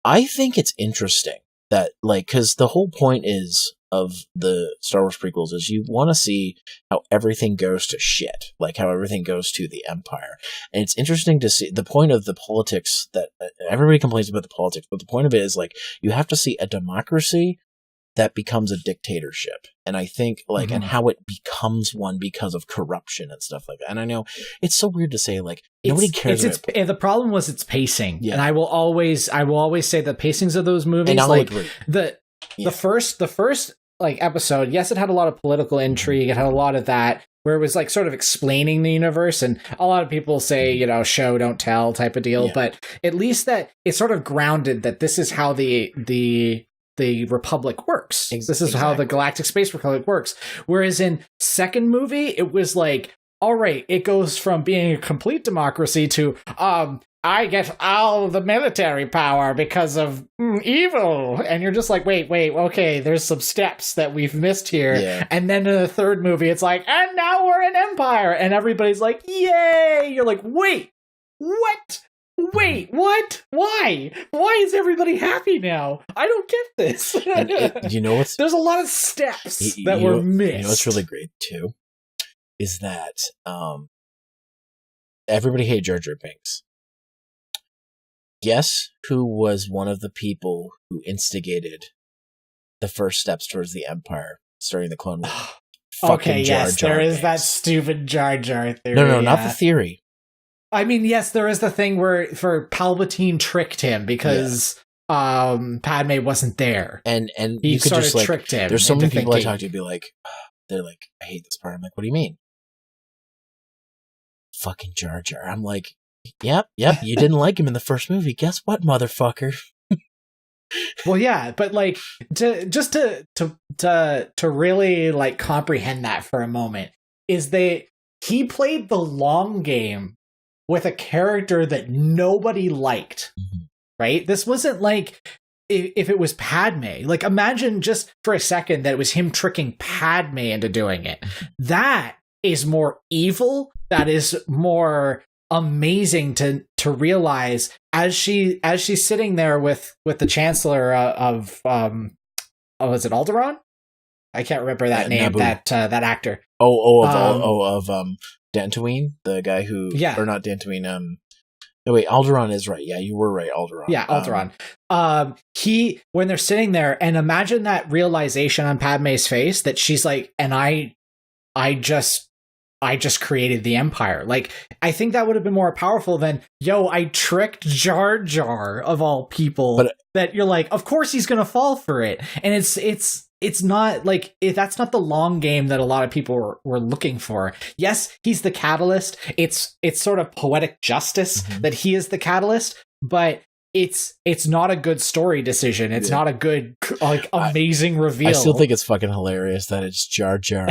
I think it's interesting that because the whole point of the Star Wars prequels is you want to see how everything goes to shit, like how everything goes to the Empire. And it's interesting to see the point of the politics that everybody complains about the politics, but the point of it is you have to see a democracy that becomes a dictatorship. And I think and how it becomes one because of corruption and stuff like that. And I know it's so weird to say nobody cares about the problem was its pacing. Yeah. And I will always say the pacings of those movies, and I'll agree. The first episode, yes, it had a lot of political intrigue, it had a lot of that where it was sort of explaining the universe, and a lot of people say show don't tell type of deal, but at least that it sort of grounded that this is how the Republic works. This is how the Galactic Space Republic works. Whereas in second movie, it was all right, it goes from being a complete democracy to I get all the military power because of evil. And you're just wait, okay, there's some steps that we've missed here. Yeah. And then in the third movie, it's and now we're an empire. And everybody's yay! You're wait, what? Wait, what? Why? Why is everybody happy now? I don't get this. There's a lot of steps that were missed. You know what's really great, too? Is that everybody hated Jar Jar Binks. Guess who was one of the people who instigated the first steps towards the Empire, starting the Clone Wars? Okay, yes, there is that stupid Jar Jar theory. No, not the theory. I mean, yes, there is the thing where Palpatine tricked him because Padme wasn't there, and he could sort of tricked him. There's so many people I talk to be they're I hate this part. I'm what do you mean? Fucking Jar Jar. I'm yep, you didn't like him in the first movie. Guess what, motherfucker? Well, yeah, but to really comprehend that for a moment is he played the long game with a character that nobody liked, right? This wasn't if it was Padme. Imagine just for a second that it was him tricking Padme into doing it. That is more evil. That is more amazing to realize as she's sitting there with the Chancellor of is it Alderaan? I can't remember that name. Naboo. That actor. Of Dantooine, the guy who or not Dantooine. No, wait, Alderaan is right. Yeah, you were right, Alderaan. Yeah, Alderaan. When they're sitting there, and imagine that realization on Padme's face that she's and I just created the Empire. I think that would have been more powerful than, I tricked Jar Jar of all people. But that you're of course he's gonna fall for it. And it's not that's not the long game that a lot of people were looking for. Yes, he's the catalyst. It's sort of poetic justice that he is the catalyst, but it's not a good story decision. It's not a good amazing reveal. I still think it's fucking hilarious that it's Jar Jar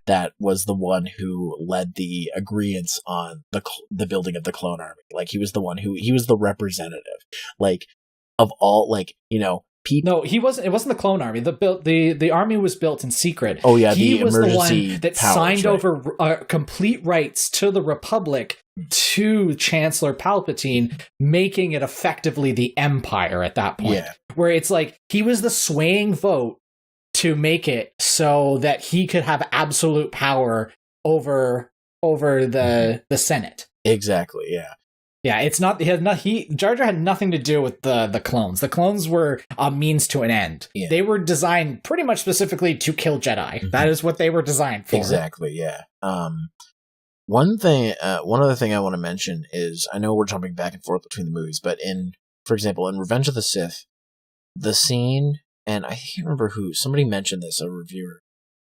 that was the one who led the agreeance on the building of the clone army. He was the one he was the representative. Of all people. No, he wasn't. It wasn't the clone army. The army was built in secret. Oh yeah, he was the one that signed over complete rights to the Republic to Chancellor Palpatine, making it effectively the Empire at that point. Yeah. Where it's he was the swaying vote to make it so that he could have absolute power over the Senate. Exactly, yeah. Yeah, it's not. Jar Jar had nothing to do with the clones. The clones were a means to an end. Yeah. They were designed pretty much specifically to kill Jedi. Mm-hmm. That is what they were designed for. Exactly, yeah. One other thing I want to mention is, I know we're jumping back and forth between the movies, but for example, in Revenge of the Sith, the scene, and I can't remember somebody mentioned this, a reviewer.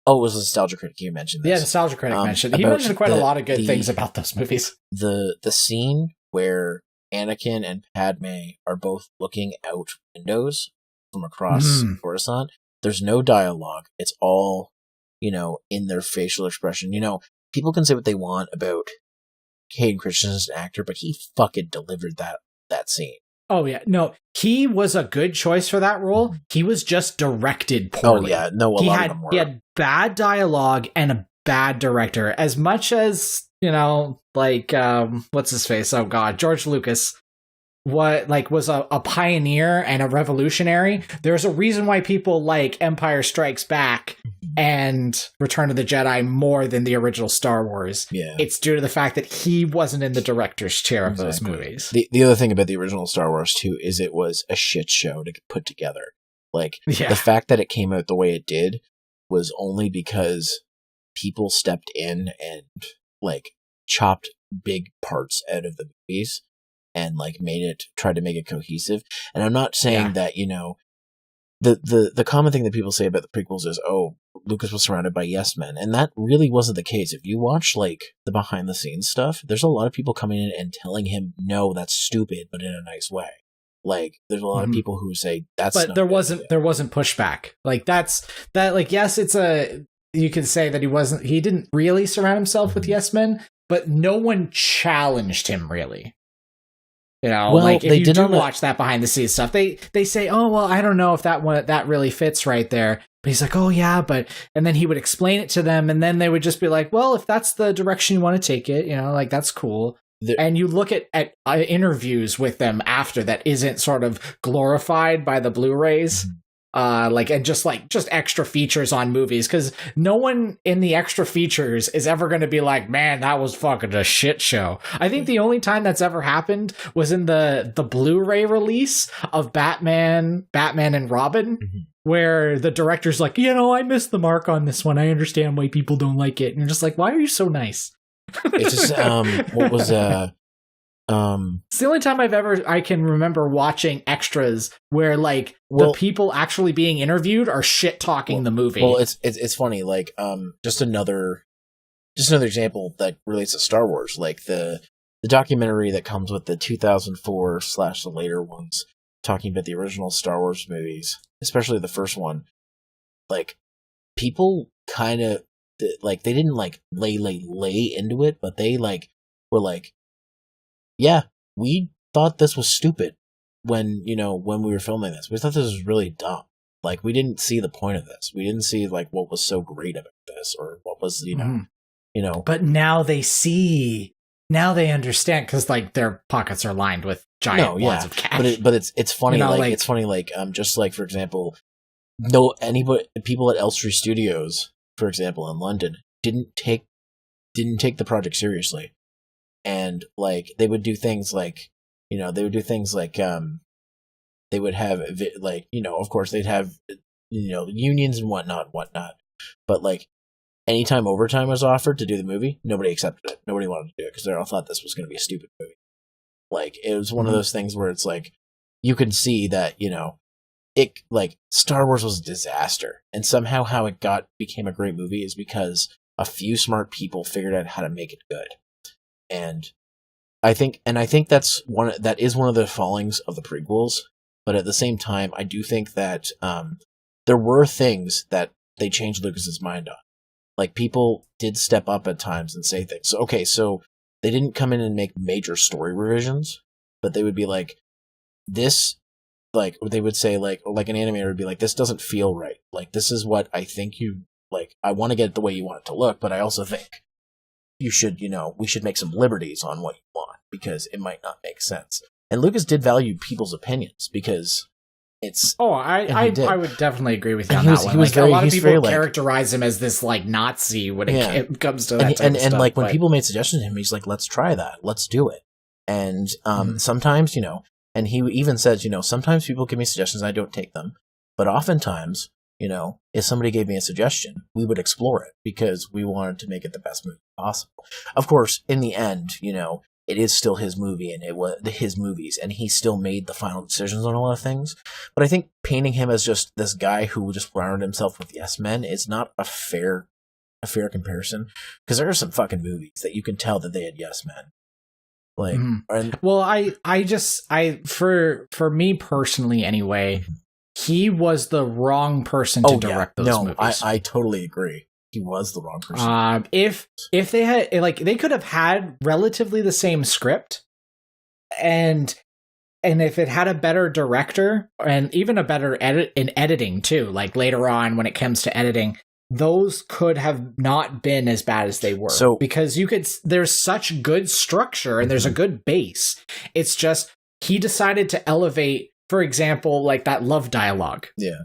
Oh, it was Nostalgia Critic who mentioned this. Yeah, Nostalgia Critic mentioned. He mentioned quite a lot of good things about those movies. The scene where Anakin and Padme are both looking out windows from across Coruscant, there's no dialogue. It's all, in their facial expression. People can say what they want about Hayden Christensen as an actor, but he fucking delivered that scene. Oh, yeah. No, he was a good choice for that role. He was just directed poorly. Oh, yeah. No, a lot of them were. He had bad dialogue and a bad director. As much as, what's his face? Oh, God. George Lucas was a pioneer and a revolutionary. There's a reason why people like Empire Strikes Back and Return of the Jedi more than the original Star Wars. Yeah. It's due to the fact that he wasn't in the director's chair of those movies. The other thing about the original Star Wars, too, is it was a shit show to put together. The fact that it came out the way it did was only because people stepped in and, chopped big parts out of the movies and, tried to make it cohesive. And I'm not saying that, the common thing that people say about the prequels is, oh, Lucas was surrounded by yes men, and that really wasn't the case. If you watch the behind the scenes stuff, there's a lot of people coming in and telling him, no, that's stupid, but in a nice way. There's a lot of people who say that's but there wasn't pushback. Yes, you could say that he didn't really surround himself with yes men, but no one challenged him really. If you do watch that behind the scenes stuff, they say, oh, well, I don't know if that really fits right there. But he's like, oh, yeah, and then he would explain it to them, and then they would just be like, well, if that's the direction you want to take it, that's cool. And you look at interviews with them after that isn't sort of glorified by the Blu-rays. And just extra features on movies, because no one in the extra features is ever going to be like, man, that was fucking a shit show. I think the only time that's ever happened was in the Blu-ray release of Batman and Robin, where the director's like, I missed the mark on this one. I understand why people don't like it. And you're just like, why are you so nice? It's just what was it's the only time I can remember watching extras where the people actually being interviewed are shit talking the movie. Well, it's funny. Just another example that relates to Star Wars, the documentary that comes with the 2004 / the later ones, talking about the original Star Wars movies, especially the first one. People kind of they didn't lay into it, but they were like, yeah, we thought this was stupid when we were filming this. We thought this was really dumb. We didn't see the point of this. We didn't see what was so great about this, or what was But now they see. Now they understand, because their pockets are lined with giant wads of cash. But it's funny. It's funny. Just for example, people at Elstree Studios, for example, in London, didn't take the project seriously. And they would do things they would have of course they'd have unions and whatnot. But anytime overtime was offered to do the movie, nobody accepted it. Nobody wanted to do it because they all thought this was going to be a stupid movie. It was one of those things where it's you can see that it Star Wars was a disaster, and somehow how it became a great movie is because a few smart people figured out how to make it good. And I think that is one of the fallings of the prequels. But at the same time, I do think that there were things that they changed Lucas's mind on. People did step up at times and say things. So they didn't come in and make major story revisions, but they would be this, they would say, an animator would be this doesn't feel right. This is what I think I want to get it the way you want it to look, but I also think you should, we should make some liberties on what you want, because it might not make sense. And Lucas did value people's opinions, because It's I would definitely agree with you on he that one. A lot of people very, characterize him as this like Nazi when it comes to that type of stuff. And like when people made suggestions to him, he's like, "Let's try that. Let's do it." And sometimes, and he even says, sometimes people give me suggestions, I don't take them, but oftentimes, if somebody gave me a suggestion, we would explore it because we wanted to make it the best movie possible. Of course, in the end, it is still his movie and it was his movies, and he still made the final decisions on a lot of things. But I think painting him as just this guy who just surrounded himself with yes men is not a fair comparison, because there are some fucking movies that you can tell that they had yes men. Like, well, for me personally, anyway, he was the wrong person to direct those movies. I totally agree. He was the wrong person. If they had they could have had relatively the same script, and if it had a better director and even a better edit in editing too, like later on when it comes to editing, those could have not been as bad as they were. So, because there's such good structure and there's a good base. It's just he decided to elevate, for example, like that love dialogue. Yeah.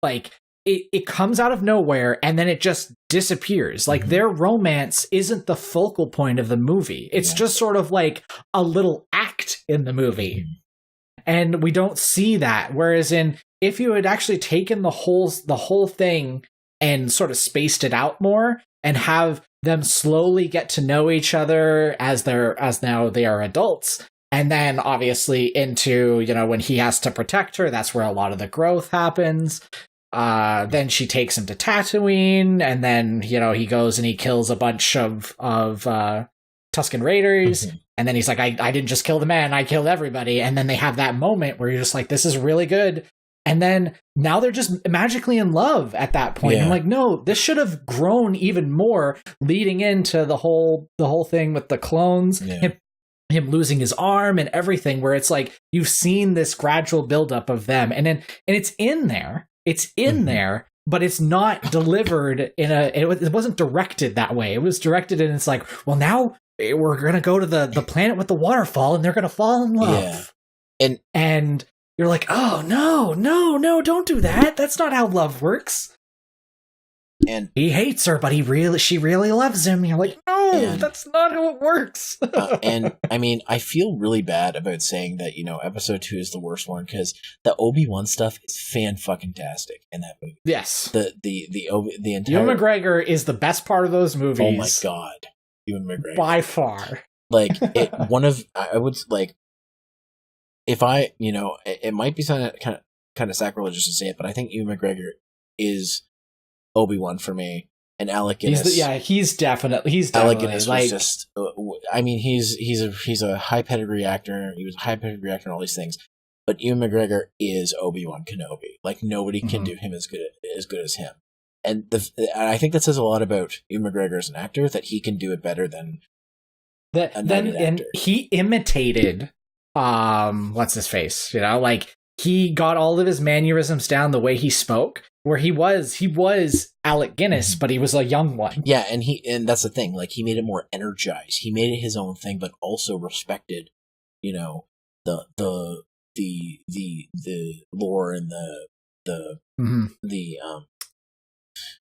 Like it comes out of nowhere and then it just disappears. Like their romance isn't the focal point of the movie. It's just sort of like a little act in the movie. And we don't see that. Whereas if you had actually taken the whole thing and sort of spaced it out more and have them slowly get to know each other as now they are adults. And then obviously into, when he has to protect her, that's where a lot of the growth happens. Then she takes him to Tatooine, and then, he goes and he kills a bunch of Tusken Raiders. And then he's like, I didn't just kill the man, I killed everybody. And then they have that moment where you're just like, this is really good. And then now they're just magically in love at that point. Yeah. I'm like, no, this should have grown even more leading into the whole thing with the clones, him losing his arm and everything, where it's like you've seen this gradual buildup of them. And it's in there. It's in there, but it's not delivered it wasn't directed that way. It was directed and it's like, well, now we're going to go to the planet with the waterfall and they're going to fall in love. Yeah. And you're like, oh, no, don't do that. That's not how love works. And he hates her, but she really loves him. You're like, no, that's not how it works. And I mean, I feel really bad about saying that, episode 2 is the worst one, because the Obi-Wan stuff is fan-fucking-tastic in that movie. Yes. The entire... Ewan McGregor is the best part of those movies. Oh my God. Ewan McGregor. By far. Like, I would, like, if I, it might be kind of sacrilegious to say it, but I think Ewan McGregor is Obi-Wan for me, and Alec Guinness. He's definitely Alec Guinness was just. I mean, he's a high pedigree actor. He was a high pedigree actor and all these things, but Ewan McGregor is Obi-Wan Kenobi. Like, nobody can do him as good as him, and I think that says a lot about Ewan McGregor as an actor, that he can do it better than and he imitated what's his face, like he got all of his mannerisms down the way he spoke, where he was Alec Guinness, but he was a young one. Yeah, and that's the thing, like, he made it more energized. He made it his own thing, but also respected, the lore and the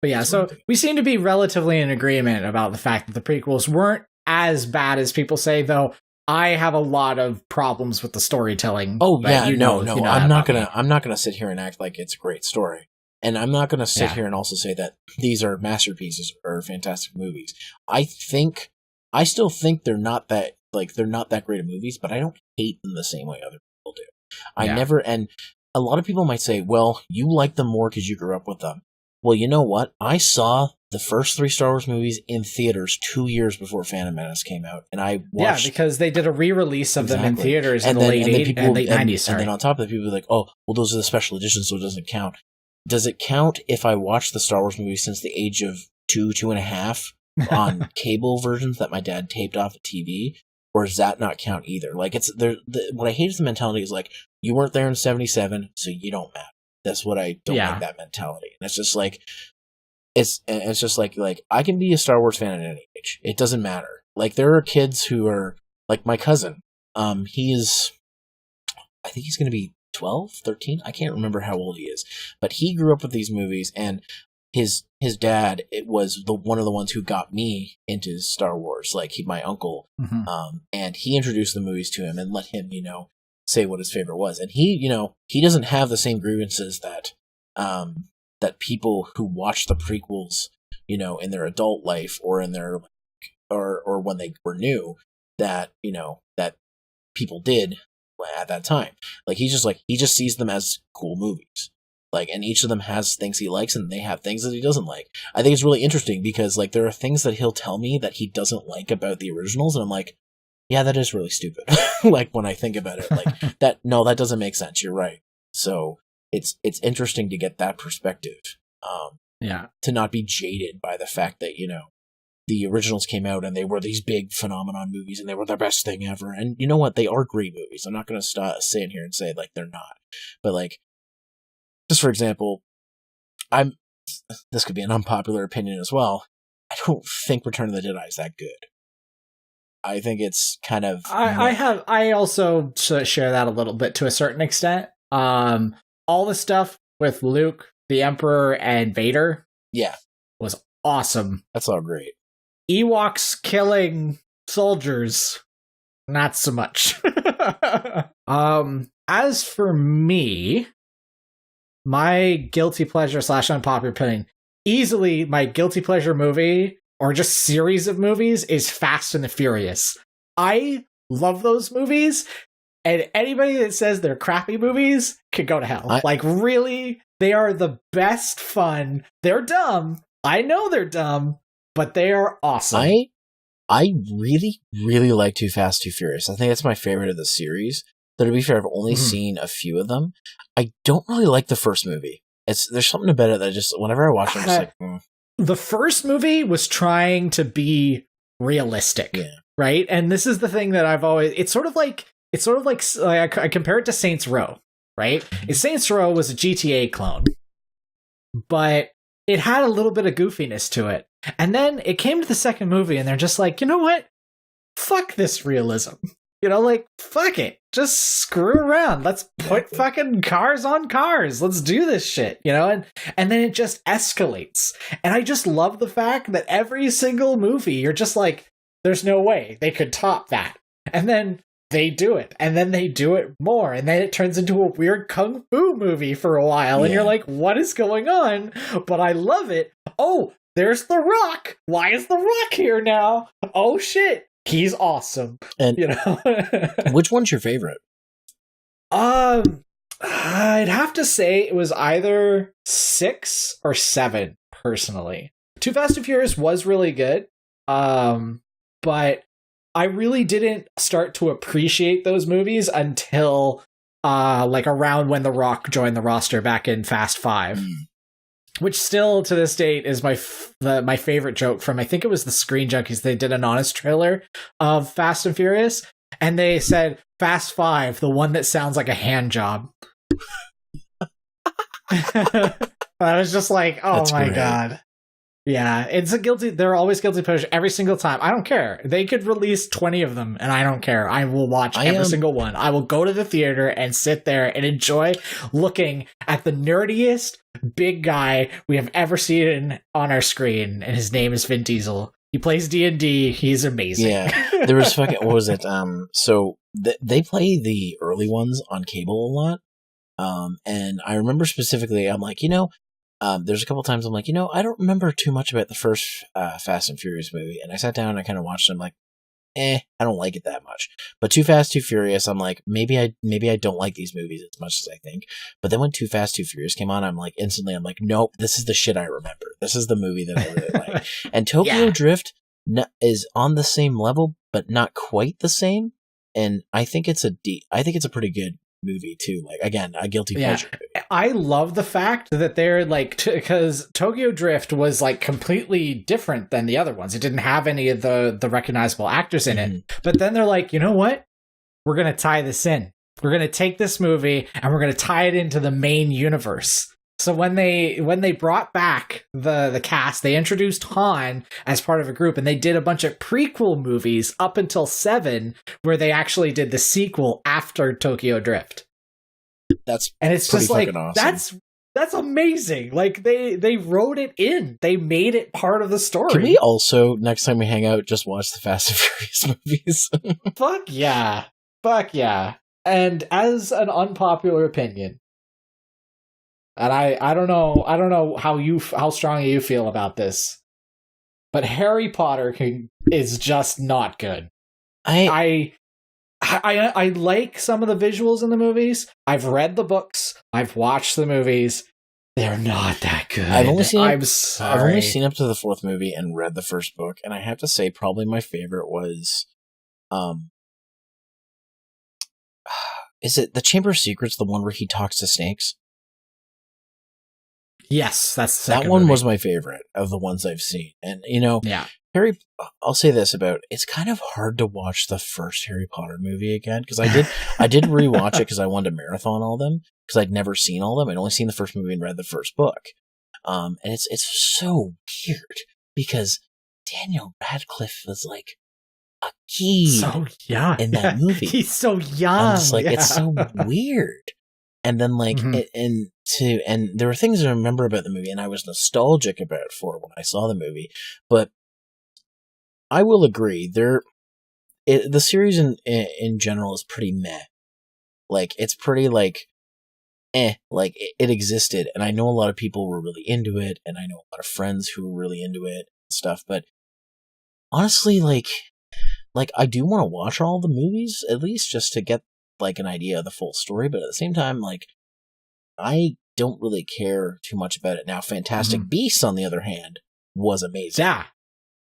but yeah, so we seem to be relatively in agreement about the fact that the prequels weren't as bad as people say, though I have a lot of problems with the storytelling. Oh yeah, no. I'm not gonna sit here and act like it's a great story, and I'm not gonna sit here and also say that these are masterpieces or fantastic movies. I still think they're not that great of movies, but I don't hate them the same way other people do. And a lot of people might say, well, you like them more because you grew up with them. Well, you know what? I saw the first 3 Star Wars movies in theaters 2 years before Phantom Menace came out, and I watched... Yeah, because they did a re-release of them in theaters in the late 90s. And then on top of that, people were like, oh, well, those are the special editions, so it doesn't count. Does it count if I watched the Star Wars movies since the age of 2.5 on cable versions that my dad taped off the TV? Or does that not count either? Like, what I hate is the mentality is like, you weren't there in 77, so you don't matter. That's what I don't like, that mentality. And it's just like... It's just like I can be a Star Wars fan at any age. It doesn't matter. Like, there are kids who are like my cousin. I think he's going to be 12, 13. I can't remember how old he is, but he grew up with these movies, and his dad, it was one of the ones who got me into Star Wars. Like my uncle, and he introduced the movies to him and let him, say what his favorite was. And he doesn't have the same grievances that that people who watch the prequels, in their adult life or in their or when they were new, that that people did at that time. Like he just sees them as cool movies. Like, and each of them has things he likes, and they have things that he doesn't like. I think it's really interesting because, like, there are things that he'll tell me that he doesn't like about the originals, and I'm like, yeah, that is really stupid. Like, when I think about it, like, that doesn't make sense. You're right. So it's interesting to get that perspective. To not be jaded by the fact that, the originals came out and they were these big phenomenon movies and they were the best thing ever. And you know what? They are great movies. I'm not going to sit in here and say, like, they're not. But, like, just for example, this could be an unpopular opinion as well. I don't think Return of the Jedi is that good. I think it's kind of... I also share that a little bit to a certain extent. All the stuff with Luke, the Emperor, and Vader was awesome. That's all great. Ewoks killing soldiers, not so much. As for me, my guilty pleasure / unpopular opinion, easily my guilty pleasure movie or just series of movies is Fast and the Furious. I love those movies, and anybody that says they're crappy movies could go to hell. Like, really, they are the best fun. They're dumb. I know they're dumb, but they are awesome. I really, really like Too Fast, Too Furious. I think that's my favorite of the series. Though, to be fair, I've only seen a few of them. I don't really like the first movie. There's something about it that just, whenever I watch it, I'm just like, The first movie was trying to be realistic, right? And this is the thing that I've always... It's sort of like I compare it to Saints Row, right? Saints Row was a GTA clone, but it had a little bit of goofiness to it. And then it came to the second movie, and they're just like, you know what? Fuck this realism. Like, fuck it. Just screw around. Let's put fucking cars on cars. Let's do this shit, and then it just escalates. And I just love the fact that every single movie, you're just like, there's no way they could top that. And then they do it. And then they do it more. And then it turns into a weird kung fu movie for a while. And you're like, what is going on? But I love it. Oh, there's The Rock. Why is The Rock here now? Oh, shit. He's awesome. And which one's your favorite? I'd have to say it was either 6 or 7, personally. Too Fast and Furious was really good. But I really didn't start to appreciate those movies until like around when The Rock joined the roster back in Fast 5. Which still, to this date, is my favorite joke from, I think it was the Screen Junkies. They did an honest trailer of Fast and Furious, and they said, Fast 5, the one that sounds like a hand job. I was just like, oh, that's my great. God. Yeah, they're always guilty pleasure every single time. I don't care. They could release 20 of them, and I don't care. I will watch every single one. I will go to the theater and sit there and enjoy looking at the nerdiest big guy we have ever seen on our screen, and his name is Vin Diesel. He plays D&D. He's amazing. Yeah, there was what was it? So they play the early ones on cable a lot, and I remember specifically, I'm like, there's a couple times I'm like, I don't remember too much about the first Fast and Furious movie. And I sat down and I kind of watched it. I'm like, I don't like it that much. But Too Fast, Too Furious, I'm like, maybe I don't like these movies as much as I think. But then when Too Fast, Too Furious came on, I'm like, nope, this is the shit I remember. This is the movie that I really like. And Tokyo Drift is on the same level, but not quite the same. And I think it's a pretty good movie too. Like, again, a guilty pleasure movie. I love the fact that they're like, because Tokyo Drift was like completely different than the other ones. It didn't have any of the recognizable actors in it. But then they're like, you know what? We're going to tie this in. We're going to take this movie and we're going to tie it into the main universe. So when they brought back the cast, they introduced Han as part of a group, and they did a bunch of prequel movies up until 7, where they actually did the sequel after Tokyo Drift. That's and it's pretty just like fucking awesome. that's amazing. Like they wrote it in. They made it part of the story. Can we also, next time we hang out, just watch the Fast and Furious movies? Fuck yeah. Fuck yeah. And as an unpopular opinion, and I don't know how strongly you feel about this, but Harry Potter is just not good. I like some of the visuals in the movies. I've read the books. I've watched the movies. They're not that good. I've only seen I'm sorry. I've only seen up to the 4th movie and read the first book, and I have to say probably my favorite was is it The Chamber of Secrets, the one where he talks to snakes? Yes, that's the second one movie. Was my favorite of the ones I've seen. And yeah. I'll say this about it's kind of hard to watch the first Harry Potter movie again, because I did rewatch it because I wanted to marathon all of them, because I'd never seen all of them. I'd only seen the first movie and read the first book. And it's so weird because Daniel Radcliffe was like a key in that movie. He's so young. It's like it's so weird. And then and there were things I remember about the movie, and I was nostalgic about it for when I saw the movie. But I will agree, the series in general is pretty meh. Like, it's pretty like it existed, and I know a lot of people were really into it, and I know a lot of friends who were really into it and stuff. But honestly, like I do want to watch all the movies at least just to get like an idea of the full story. But at the same time, like, I don't really care too much about it now. Fantastic Beasts, on the other hand, was amazing.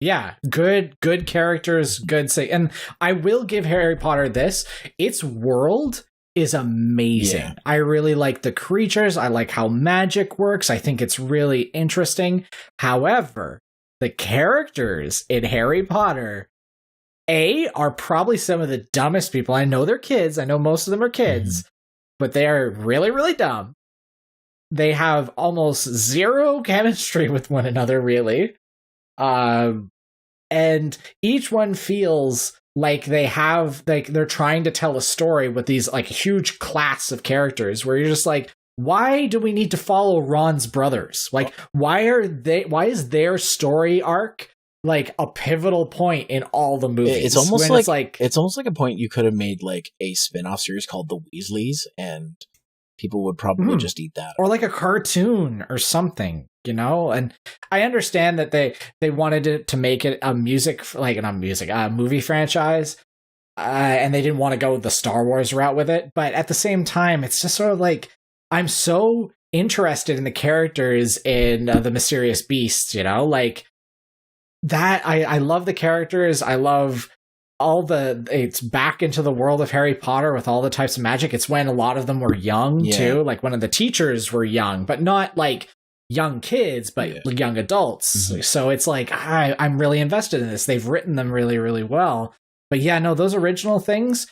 Yeah, good characters, good say. And I will give Harry Potter this. Its world is amazing. Yeah. I really like the creatures. I like how magic works. I think it's really interesting. However, the characters in Harry Potter, are probably some of the dumbest people. I know they're kids. I know most of them are kids, but they are really, really dumb. They have almost zero chemistry with one another, really. And each one feels like they're trying to tell a story with these like huge class of characters where you're just like, why do we need to follow Ron's brothers? Like, why is their story arc like a pivotal point in all the movies? It's almost like a point you could have made like a spin-off series called The Weasleys, and people would probably just eat that. Or like a cartoon or something, And I understand that they wanted to make it a movie franchise, and they didn't want to go the Star Wars route with it. But at the same time, it's just sort of like, I'm so interested in the characters in the Mysterious Beasts, like that. I love the characters. I love it's back into the world of Harry Potter with all the types of magic. It's when a lot of them were young too. Like one of the teachers were young, but not like young kids, but young adults. So it's like, I'm really invested in this. They've written them really, really well. But yeah, no, those original things,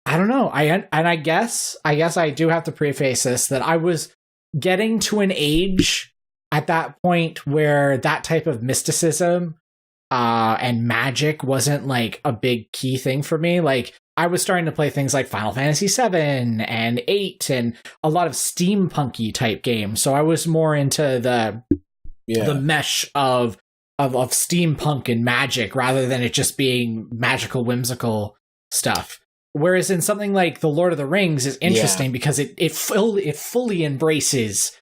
I don't know. I guess I do have to preface this that I was getting to an age at that point where that type of mysticism and magic wasn't like a big key thing for me. Like, I was starting to play things like Final Fantasy 7 and 8 and a lot of steampunky type games. So I was more into the mesh of steampunk and magic rather than it just being magical, whimsical stuff. Whereas in something like The Lord of the Rings is interesting because it fully embraces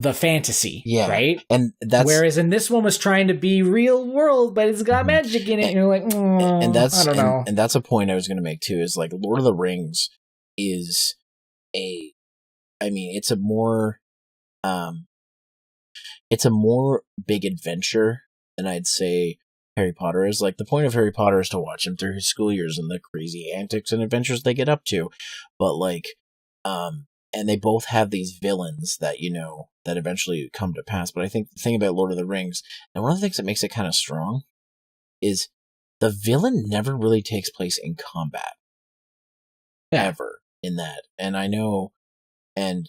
the fantasy, right? And whereas in this one was trying to be real world, but it's got magic in it, and you're like, I don't know. And that's a point I was going to make too. Is like Lord of the Rings is it's a more big adventure than I'd say Harry Potter is. Like, the point of Harry Potter is to watch him through his school years and the crazy antics and adventures they get up to, but like, and they both have these villains that, that eventually come to pass. But I think the thing about Lord of the Rings, and one of the things that makes it kind of strong, is the villain never really takes place in combat. Ever in that. And I know, the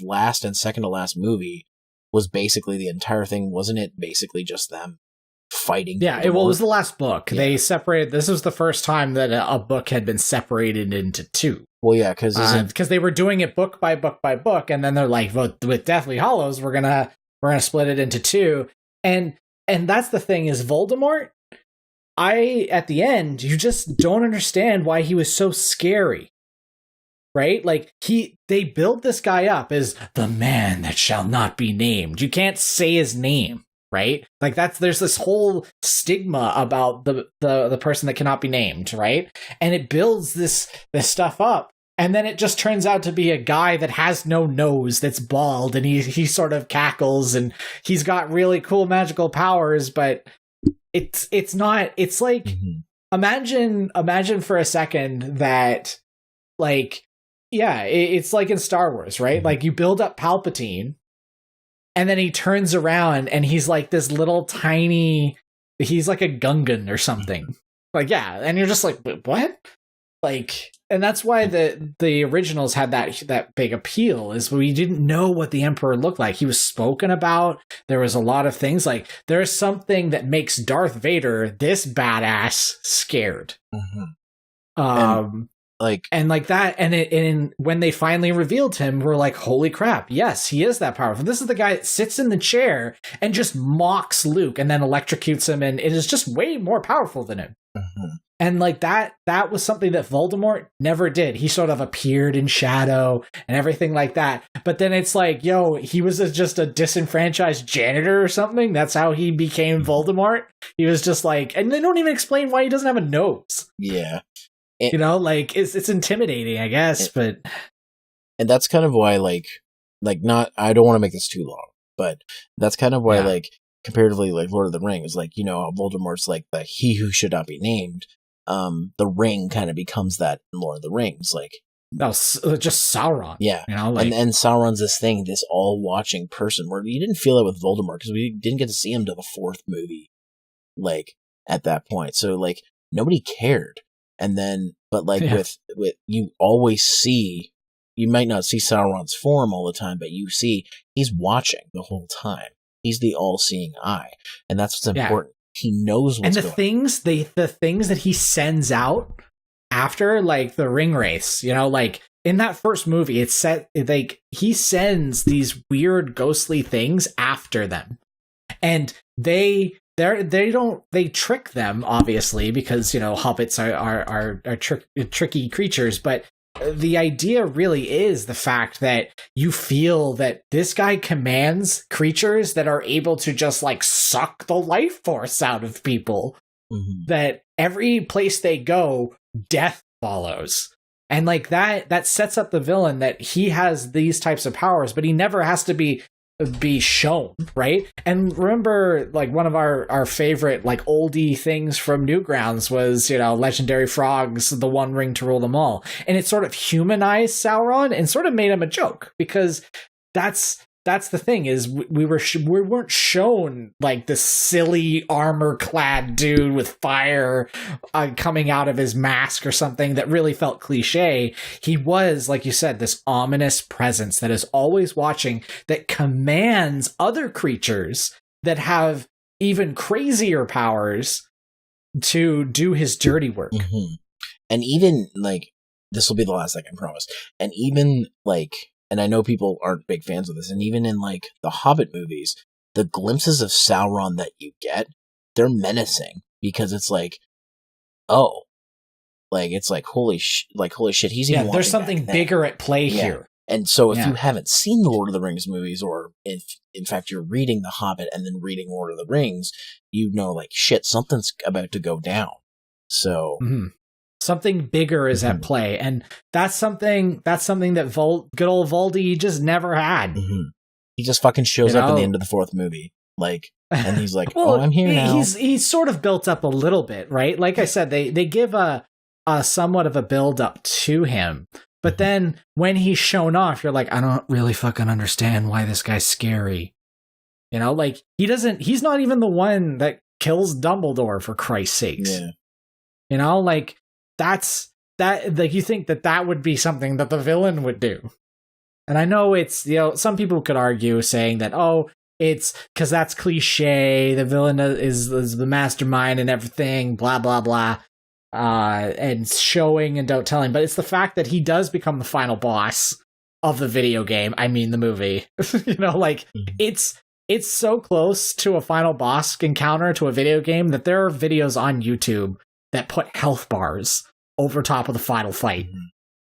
last and second to last movie was basically the entire thing, wasn't it? Basically just them fighting. Yeah, it was the last book. Yeah. They separated. This was the first time that a book had been separated into two. Well, yeah, because they were doing it book by book by book, and then they're like, with Deathly Hallows, we're gonna split it into two. And that's the thing is Voldemort. At the end, you just don't understand why he was so scary. Right? Like they build this guy up as the man that shall not be named. You can't say his name, right? Like there's this whole stigma about the person that cannot be named, right? And it builds this stuff up. And then it just turns out to be a guy that has no nose, that's bald, and he sort of cackles, and he's got really cool magical powers, but it's not. It's like imagine for a second that, like, yeah, it's like in Star Wars, right? Like you build up Palpatine, and then he turns around and he's like this little tiny. He's like a Gungan or something. Like, yeah, and you're just like, what? Like, and that's why the originals had that big appeal, is we didn't know what the Emperor looked like. He was spoken about. There was a lot of things, like there's something that makes Darth Vader, this badass, scared. And like that, and when they finally revealed him, we're like, holy crap, yes, he is that powerful. This is the guy that sits in the chair and just mocks Luke and then electrocutes him, and it is just way more powerful than him. And like that was something that Voldemort never did. He sort of appeared in shadow and everything like that. But then it's like, yo, he was just a disenfranchised janitor or something. That's how he became Voldemort. He was just like, and they don't even explain why he doesn't have a nose. Yeah. Like it's intimidating, I guess, and that's kind of why, like not, I don't want to make this too long, but that's kind of why, like, comparatively, like Lord of the Rings, like, you know, Voldemort's like the he who should not be named. The ring kind of becomes that in Lord of the Rings, like, no, just Sauron. Yeah, you know, like, and Sauron's this thing, this all-watching person, where you didn't feel it with Voldemort because we didn't get to see him till the fourth movie, like, at that point. So, like, nobody cared. And then, but like with you always see, you might not see Sauron's form all the time, but you see he's watching the whole time. He's the all-seeing eye, and that's what's important. He knows what's going on. The things that he sends out after, like the ring race, you know, like in that first movie, it's set like he sends these weird ghostly things after them, and they trick them, obviously, because, you know, hobbits are tricky creatures, but the idea really is the fact that you feel that this guy commands creatures that are able to just like suck the life force out of people, that every place they go, death follows. And like that sets up the villain, that he has these types of powers, but he never has to be shown, right? And remember, like, one of our favorite, like, oldie things from Newgrounds was, you know, legendary frogs, the one ring to rule them all, and it sort of humanized Sauron and sort of made him a joke, because that's the thing, is we weren't shown like this silly armor-clad dude with fire coming out of his mask or something that really felt cliche. He was, like you said, this ominous presence that is always watching, that commands other creatures that have even crazier powers to do his dirty work. And even, like, this will be the last I can promise, and even, like, and I know people aren't big fans of this, and even in, like, the Hobbit movies, the glimpses of Sauron that you get, they're menacing, because it's like, oh, like, it's like, holy shit, he's even there's something bigger at play here. And so if you haven't seen the Lord of the Rings movies, or if, in fact, you're reading The Hobbit and then reading Lord of the Rings, you know, like, shit, something's about to go down. So... Something bigger is at play, and that's something that good old Voldy just never had. He just fucking shows up in the end of the fourth movie, like, and he's like, well, "Oh, I'm here now." He's sort of built up a little bit, right? Like I said, they give a somewhat of a build up to him, but then when he's shown off, you're like, I don't really fucking understand why this guy's scary. You know, like, he's not even the one that kills Dumbledore, for Christ's sakes. Yeah. You know, like, like, you think that would be something that the villain would do. And I know it's, you know, some people could argue saying that, oh, it's because that's cliche. The villain is the mastermind and everything, blah, blah, blah. And showing and don't telling. But it's the fact that he does become the final boss of the video game. I mean, the movie. It's so close to a final boss encounter to a video game that there are videos on YouTube that put health bars over top of the final fight.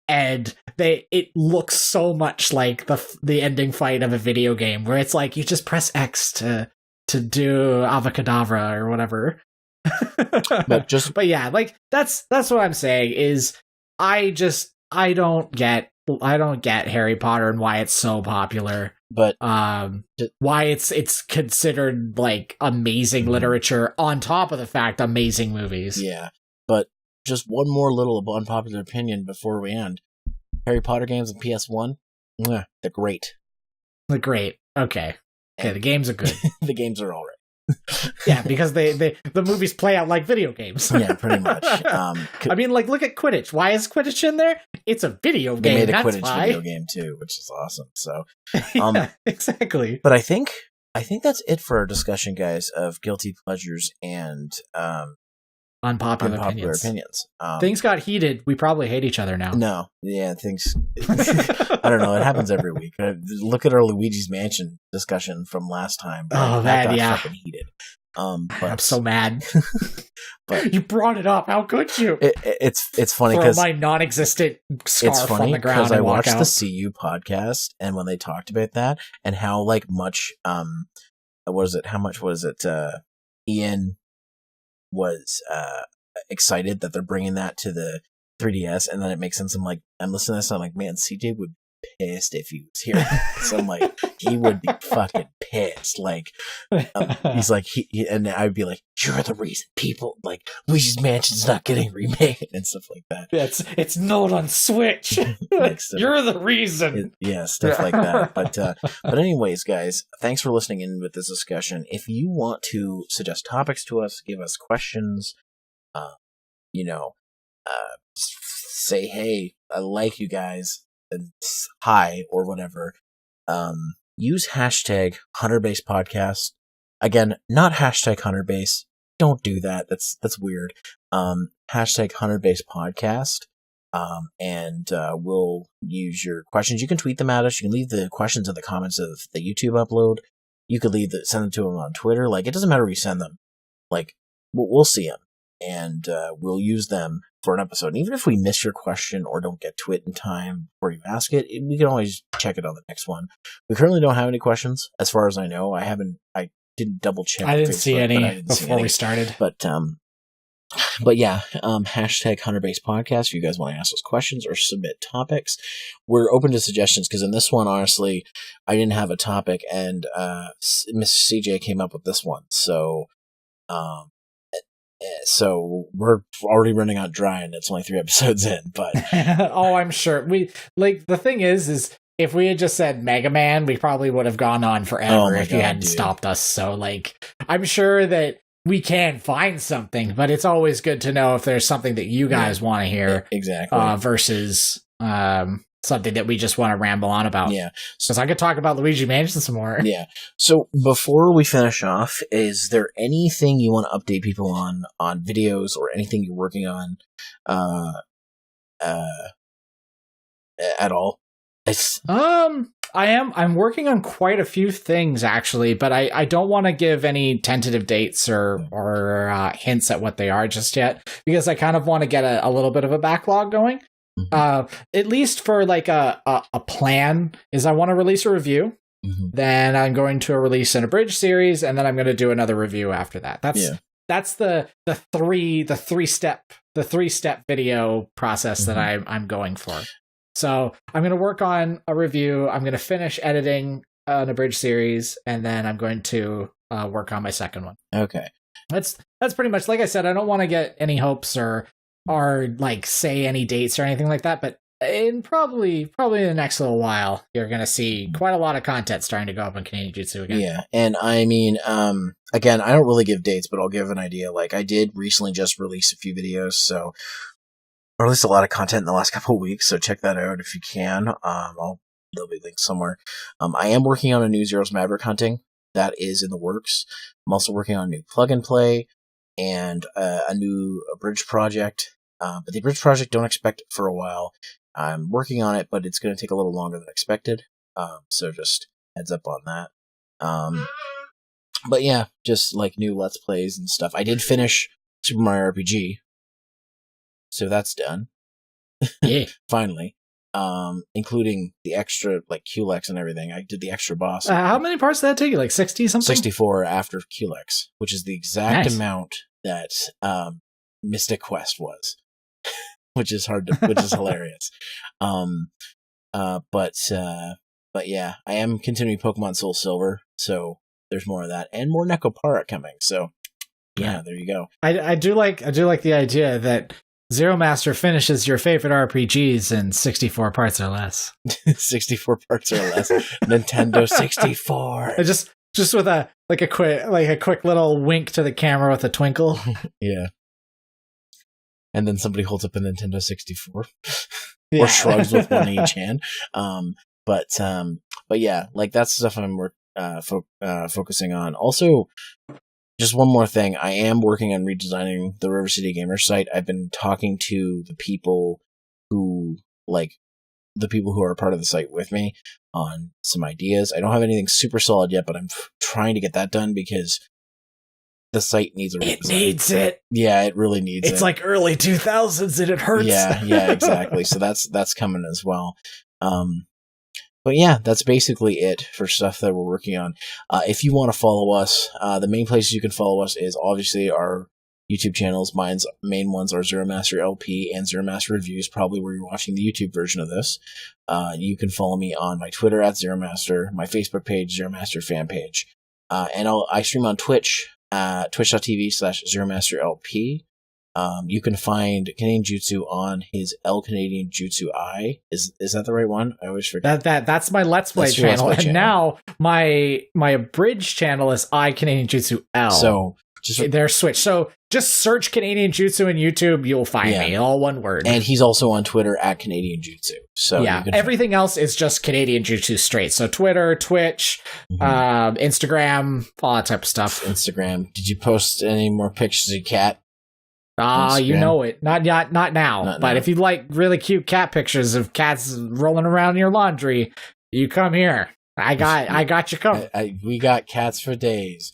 And it looks so much like the ending fight of a video game where it's like you just press X to do Avacadabra or whatever. But yeah, like that's what I'm saying is I don't get Harry Potter and why it's so popular. But why it's considered like amazing literature on top of the fact amazing movies. Yeah, but just one more little unpopular opinion before we end. Harry Potter games on PS1, they're great. They're great. Okay, the games are good. The games are all right. Yeah, because the movies play out like video games. Yeah, pretty much. I mean, like, look at Quidditch. Why is Quidditch in there? It's a video game. They made a that's Quidditch why. video game too, which is awesome. So, yeah, exactly. But I think that's it for our discussion, guys, of guilty pleasures and unpopular opinions. Things got heated. We probably hate each other now. No, yeah, things. I don't know. It happens every week. Look at our Luigi's Mansion discussion from last time. Oh, that got yeah. fucking heated. But I'm so mad. But you brought it up. How could you? It's funny because my non-existent scarf on the ground. I watched the CU podcast and when they talked about that and how like much how much was it? Ian was excited that they're bringing that to the 3DS, and then it makes sense. I'm listening to this, and I'm like, man, CJ would be pissed if he was here. So I'm like, he would be fucking pissed. Like, he's like, and I'd be like, you're the reason people like Luigi's Mansion's not getting remade and stuff like that. It's not on Switch. You're the reason. Stuff like that. But anyways, guys, thanks for listening in with this discussion. If you want to suggest topics to us, give us questions, say, hey, I like you guys, and hi, or whatever, use hashtag HunterBase Podcast. Again, not hashtag HunterBase. Don't do that. That's weird. Hashtag HunterBase Podcast. And we'll use your questions. You can tweet them at us. You can leave the questions in the comments of the YouTube upload. You could send them to them on Twitter. Like, it doesn't matter where you send them. Like, we'll see them. And we'll use them for an episode. And even if we miss your question or don't get to it in time before you ask it, we can always check it on the next one. We currently don't have any questions, as far as I know. I didn't double check. I didn't see any before we started. But yeah, hashtag HunterBase Podcast. If you guys want to ask us questions or submit topics, we're open to suggestions. Because in this one, honestly, I didn't have a topic, and Miss CJ came up with this one. So we're already running out dry, and it's only 3 episodes in. But oh, I'm sure the thing is if we had just said Mega Man, we probably would have gone on forever you hadn't stopped us. So I'm sure that we can find something, but it's always good to know if there's something that you guys want to hear, exactly, versus something that we just want to ramble on about. Yeah. Because I could talk about Luigi Mansion some more. Yeah. So before we finish off, is there anything you want to update people on videos or anything you're working on at all? I'm working on quite a few things actually, but I don't want to give any tentative dates or hints at what they are just yet, because I kind of want to get a little bit of a backlog going. At least for like a plan is I want to release a review, then I'm going to release an abridged series, and then I'm going to do another review after that. That's the three step video process that I'm going for. So I'm going to work on a review. I'm going to finish editing an abridged series, and then I'm going to work on my second one. Okay. That's pretty much, like I said, I don't want to get any hopes or like say any dates or anything like that, but in probably in the next little while, you're going to see quite a lot of content starting to go up on Canadian Jutsu again. Yeah. And I mean, again, I don't really give dates, but I'll give an idea. Like, I did recently just release a few videos, so I released a lot of content in the last couple of weeks, so check that out if you can. There'll be links somewhere. I am working on a new Zero's Maverick hunting. that is in the works. I'm also working on a new plug and play and a new bridge project. But the bridge project, don't expect it for a while. I'm working on it, but it's going to take a little longer than expected. So just heads up on that. But yeah, just like new Let's Plays and stuff. I did finish Super Mario RPG. So that's done. Yeah. Finally. Including the extra, like, QLEX and everything. I did the extra boss. How many parts did that take you? Like 60 something? 64 after QLEX, which is the exact amount that Mystic Quest was. which is hilarious. But yeah, I am continuing Pokemon Soul Silver, so there's more of that. And more Nekopara coming, so yeah, there you go. I do like the idea that Zeromaster finishes your favorite RPGs in 64 parts or less. 64 parts or less. Nintendo 64. Just with a quick little wink to the camera with a twinkle. Yeah. And then somebody holds up a Nintendo 64. Or shrugs with one in each hand. But yeah, like that's the stuff I'm focusing on. Also, just one more thing. I am working on redesigning the River City Gamer site. I've been talking to the people who are a part of the site with me on some ideas. I don't have anything super solid yet, but I'm trying to get that done because the site needs a redesign. It needs it. Yeah, it really needs it. It's like early 2000s and it hurts. Yeah, exactly. So that's coming as well. But yeah, that's basically it for stuff that we're working on. If you want to follow us, the main places you can follow us is obviously our YouTube channels. Mine's main ones are Zeromaster LP and Zeromaster Reviews, probably where you're watching the YouTube version of this. You can follow me on my Twitter at Zeromaster, my Facebook page, Zeromaster fan page. And I stream on Twitch, twitch.tv/ZeromasterLP. You can find Canadian Jutsu on his L Canadian Jutsu I. Is that the right one? I always forget. That's my Let's Play channel. And now my abridged channel is I Canadian Jutsu L. So they're switched. So just search Canadian Jutsu in YouTube, you'll find me. All one word. And he's also on Twitter at Canadian Jutsu. So yeah, everything else is just Canadian Jutsu straight. So Twitter, Twitch, Instagram, all that type of stuff. Instagram. Did you post any more pictures of your cat? You know it. Not now. But if you like really cute cat pictures of cats rolling around in your laundry, you come here. I got you covered. We got cats for days.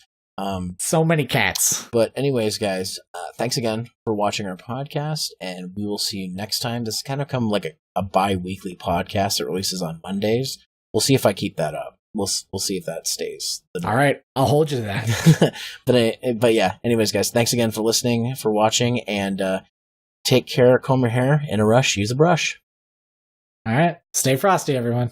So many cats. But anyways, guys, thanks again for watching our podcast, and we will see you next time. This is kind of come like a bi-weekly podcast that releases on Mondays. We'll see if I keep that up. We'll see if that stays. All right, I'll hold you to that. But yeah, anyways, guys, thanks again for listening, for watching, and take care, comb your hair. In a rush, use a brush. All right, stay frosty, everyone.